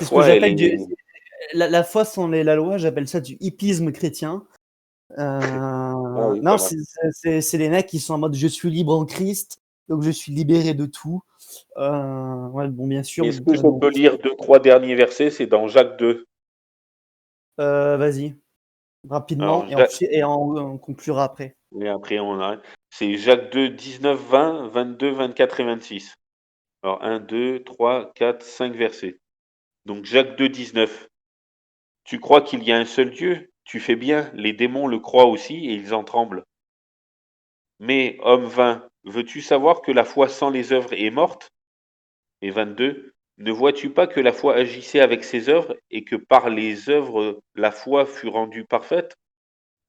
ce que elle j'appelle est, la foi sans la loi, j'appelle ça du hippisme chrétien. ah oui, Non, pas mal. c'est les mecs qui sont en mode je suis libre en Christ, donc je suis libéré de tout. Ouais, bon, bien sûr, Est-ce que je bon, peux lire 2, 3 derniers versets? C'est dans Jacques 2. vas-y, rapidement, Alors, et on conclura après. et après, on arrête. C'est Jacques 2, 19, 20, 22, 24 et 26. Alors, 1, 2, 3, 4, 5 versets. Donc, Jacques 2, 19. Tu crois qu'il y a un seul Dieu? Tu fais bien, les démons le croient aussi et ils en tremblent. Mais, homme vain, veux-tu savoir que la foi sans les œuvres est morte? Et 22. Ne vois-tu pas que la foi agissait avec ses œuvres et que par les œuvres la foi fut rendue parfaite?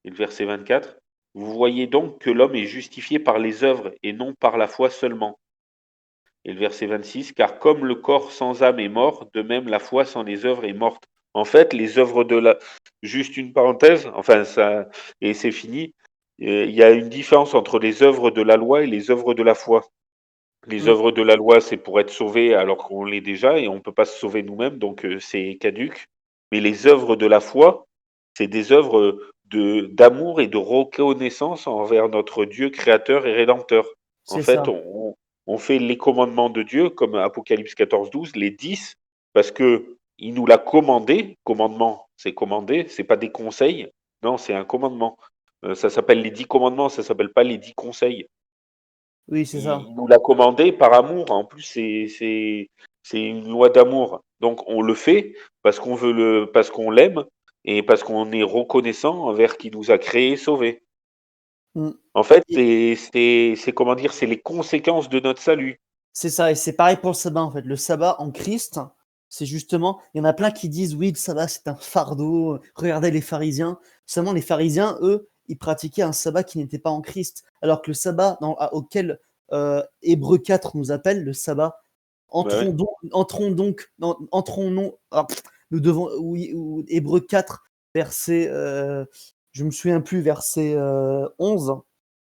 Et le verset 24. Vous voyez donc que l'homme est justifié par les œuvres et non par la foi seulement. Et le verset 26, car comme le corps sans âme est mort, de même la foi sans les œuvres est morte. En fait, les œuvres de la... Juste une parenthèse, enfin ça, et c'est fini. Il y a une différence entre les œuvres de la loi et les œuvres de la foi. Les Mm. œuvres de la loi, c'est pour être sauvé alors qu'on l'est déjà et on ne peut pas se sauver nous-mêmes, donc c'est caduque. Mais les œuvres de la foi, c'est des œuvres d'amour et de reconnaissance envers notre Dieu créateur et rédempteur. En C'est fait, ça. on fait les commandements de Dieu, comme Apocalypse 14, 12, les 10, parce que il nous l'a commandé. Commandement, c'est commandé, c'est pas des conseils. Non, c'est un commandement. Ça s'appelle les 10 commandements, ça s'appelle pas les 10 conseils. Oui, c'est ça. Il nous l'a commandé par amour. En plus, c'est une loi d'amour. Donc, on le fait parce qu'on l'aime et parce qu'on est reconnaissant envers qui nous a créés et sauvés. Mm. En fait, Et c'est comment dire, c'est les conséquences de notre salut. c'est ça, et c'est pareil pour le sabbat en fait. Le sabbat en Christ, c'est justement, il y en a plein qui disent oui, le sabbat c'est un fardeau. Regardez les pharisiens. Seulement, les pharisiens, eux, ils pratiquaient un sabbat qui n'était pas en Christ. Alors que le sabbat auquel Hébreux 4 nous appelle, le sabbat, Bah ouais. entrons non, nous devons, oui, Hébreux 4, verset, je me souviens plus, verset 11,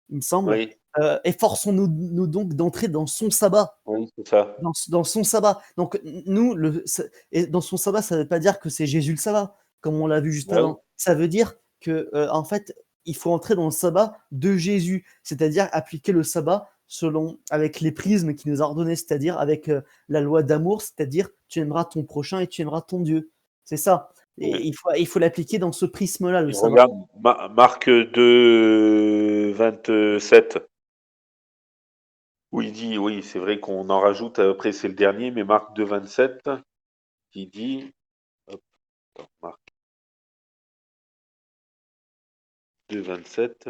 il me semble. Oui, Efforçons-nous donc d'entrer dans son sabbat. oui, c'est ça. Dans son sabbat. Donc, nous, et dans son sabbat, ça ne veut pas dire que c'est Jésus le sabbat, comme on l'a vu juste Bah oui. avant. Ça veut dire que, en fait, il faut entrer dans le sabbat de Jésus, c'est-à-dire appliquer le sabbat avec les prismes qu'il nous a ordonnés, c'est-à-dire avec la loi d'amour, c'est-à-dire tu aimeras ton prochain et tu aimeras ton Dieu. C'est ça. Et Ouais. il faut l'appliquer dans ce prisme-là, le Et sabbat. regarde, Marc 2, 27, où il dit, oui, c'est vrai qu'on en rajoute, après c'est le dernier, mais Marc 2, 27, qui dit, hop, attends, Marc 2, 27,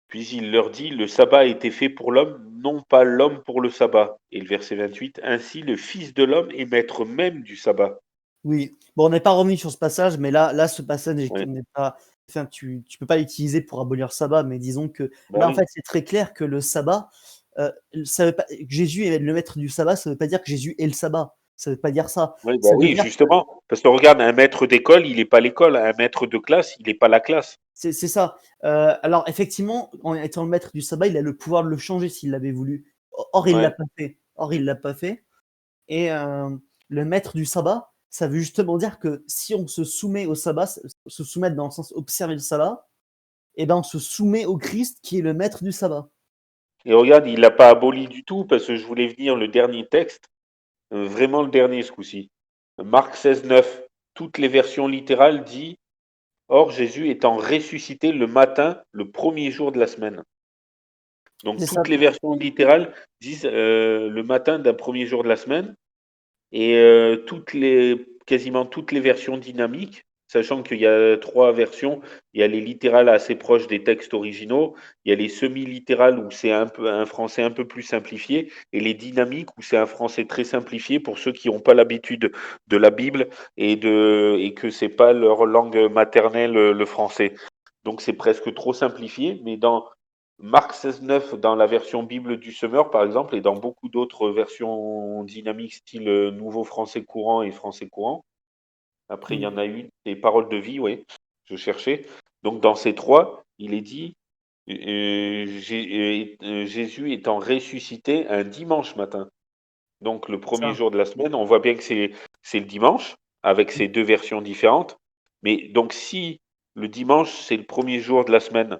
puis il leur dit, le sabbat a été fait pour l'homme, non pas l'homme pour le sabbat. Et le verset 28, ainsi le Fils de l'homme est maître même du sabbat. Oui. Bon, on n'est pas revenu sur ce passage, mais là, ce passage Ouais. n'est pas. Enfin, tu peux pas l'utiliser pour abolir le sabbat, mais disons que Bah là, en oui, fait, c'est très clair que le sabbat, ça veut pas, que Jésus est le maître du sabbat, ça veut pas dire que Jésus est le sabbat. Ça veut pas dire ça. ouais, bah Ça veut oui, dire que justement. Parce que regarde, un maître d'école, il n'est pas l'école. Un maître de classe, il n'est pas la classe. c'est ça. Alors, effectivement, en étant le maître du sabbat, il a le pouvoir de le changer s'il l'avait voulu. Or, il l'a Ouais, pas fait. Or, il l'a pas fait. Et le maître du sabbat, ça veut justement dire que si on se soumet au sabbat, se soumettre dans le sens observer le sabbat, et ben on se soumet au Christ qui est le maître du sabbat. et regarde, il l'a pas aboli du tout, parce que je voulais venir le dernier texte, vraiment le dernier ce coup-ci. Marc 16, 9. Toutes les versions littérales disent, or Jésus étant ressuscité le matin, le premier jour de la semaine. Donc C'est ça. toutes les versions littérales disent le matin d'un premier jour de la semaine. Et quasiment toutes les versions dynamiques, sachant qu'il y a trois versions, il y a les littérales assez proches des textes originaux, il y a les semi-littérales où c'est un français un peu plus simplifié, et les dynamiques où c'est un français très simplifié pour ceux qui n'ont pas l'habitude de la Bible et que c'est pas leur langue maternelle, le français. Donc c'est presque trop simplifié, mais dans Marc 16.9 dans la version Bible du Semeur, par exemple, et dans beaucoup d'autres versions dynamiques style Nouveau Français courant et Français courant. Après, il y Mm. en a une, des Paroles de vie, oui, je cherchais. Donc dans ces trois, il est dit Jésus étant ressuscité un dimanche matin. Donc le premier Ça. jour de la semaine, on voit bien que c'est le dimanche, avec Mm. ces deux versions différentes. Mais donc si le dimanche, c'est le premier jour de la semaine,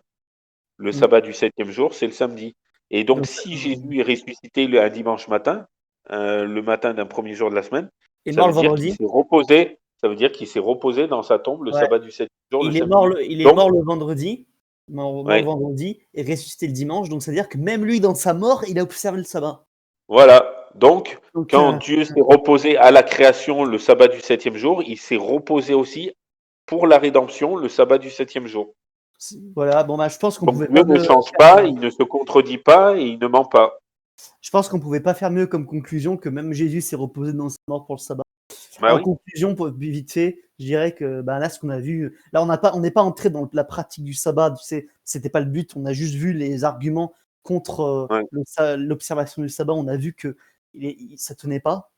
le Mm. sabbat du septième jour, c'est le samedi. Et donc, Donc, si Jésus est ressuscité un dimanche matin, le matin d'un premier jour de la semaine, il est ça mort veut le dire qu'il vendredi. s'est reposé. Ça veut dire qu'il s'est reposé dans sa tombe le Ouais. sabbat du septième jour, le Il est mort samedi. il est Donc, mort le vendredi. Mort le ouais, vendredi et ressuscité le dimanche. Donc, c'est-à-dire que même lui, dans sa mort, il a observé le sabbat. voilà. Donc, Donc, quand Dieu s'est reposé à la création le sabbat du septième jour, il s'est reposé aussi pour la rédemption le sabbat du septième jour. voilà. Bon, bah, je pense qu'on Donc pouvait Dieu pas ne mieux change faire. pas, il ne se contredit pas et il ne ment pas. Je pense qu'on pouvait pas faire mieux comme conclusion que même Jésus s'est reposé dans sa mort pour le sabbat. Bah En oui, conclusion, pour vite fait, je dirais que ben là, ce qu'on a vu, là, on n'est pas entré dans la pratique du sabbat. Tu sais, c'était pas le but. On a juste vu les arguments contre ouais, l'observation du sabbat. On a vu que ça tenait pas,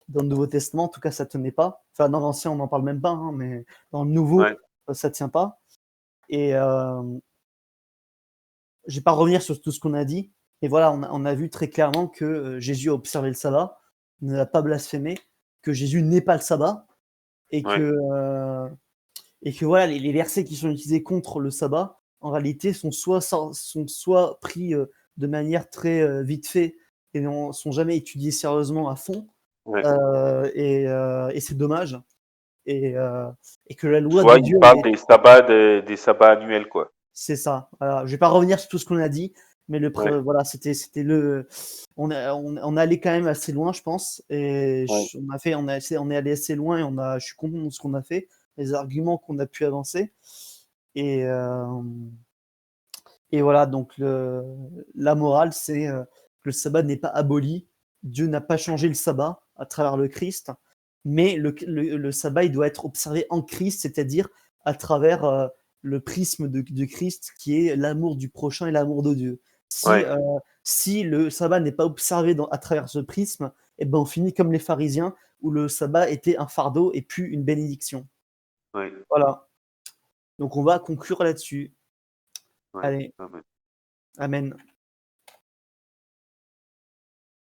Dans le Nouveau Testament, en tout cas, ça tenait pas. Enfin, dans l'Ancien, on n'en parle même pas, hein, mais dans le Nouveau, ouais, ça tient pas. Et je vais pas revenir sur tout ce qu'on a dit, mais voilà, on a vu très clairement que Jésus a observé le sabbat, ne l'a pas blasphémé, que Jésus n'est pas le sabbat, et ouais, que voilà, les versets qui sont utilisés contre le sabbat, en réalité, sont soit pris de manière très vite fait et ne sont jamais étudiés sérieusement à fond, ouais. et c'est dommage, et, euh, et que la loi Soit de il Dieu, parle des sabbats annuels, quoi. c'est ça. Voilà. Je vais pas revenir sur tout ce qu'on a dit, mais Ouais, voilà, c'était le. On est allé quand même assez loin, je pense, et ouais, on est allé assez loin et je suis content de ce qu'on a fait, les arguments qu'on a pu avancer, et voilà. Donc la morale, c'est que le sabbat n'est pas aboli. Dieu n'a pas changé le sabbat à travers le Christ, mais le sabbat, il doit être observé en Christ, c'est-à-dire à travers le prisme de Christ, qui est l'amour du prochain et l'amour de Dieu. Si, ouais, euh, si le sabbat n'est pas observé à travers ce prisme, eh ben on finit comme les pharisiens, où le sabbat était un fardeau et plus une bénédiction. ouais, Voilà. Donc on va conclure là-dessus. ouais. Allez, Amen. amen.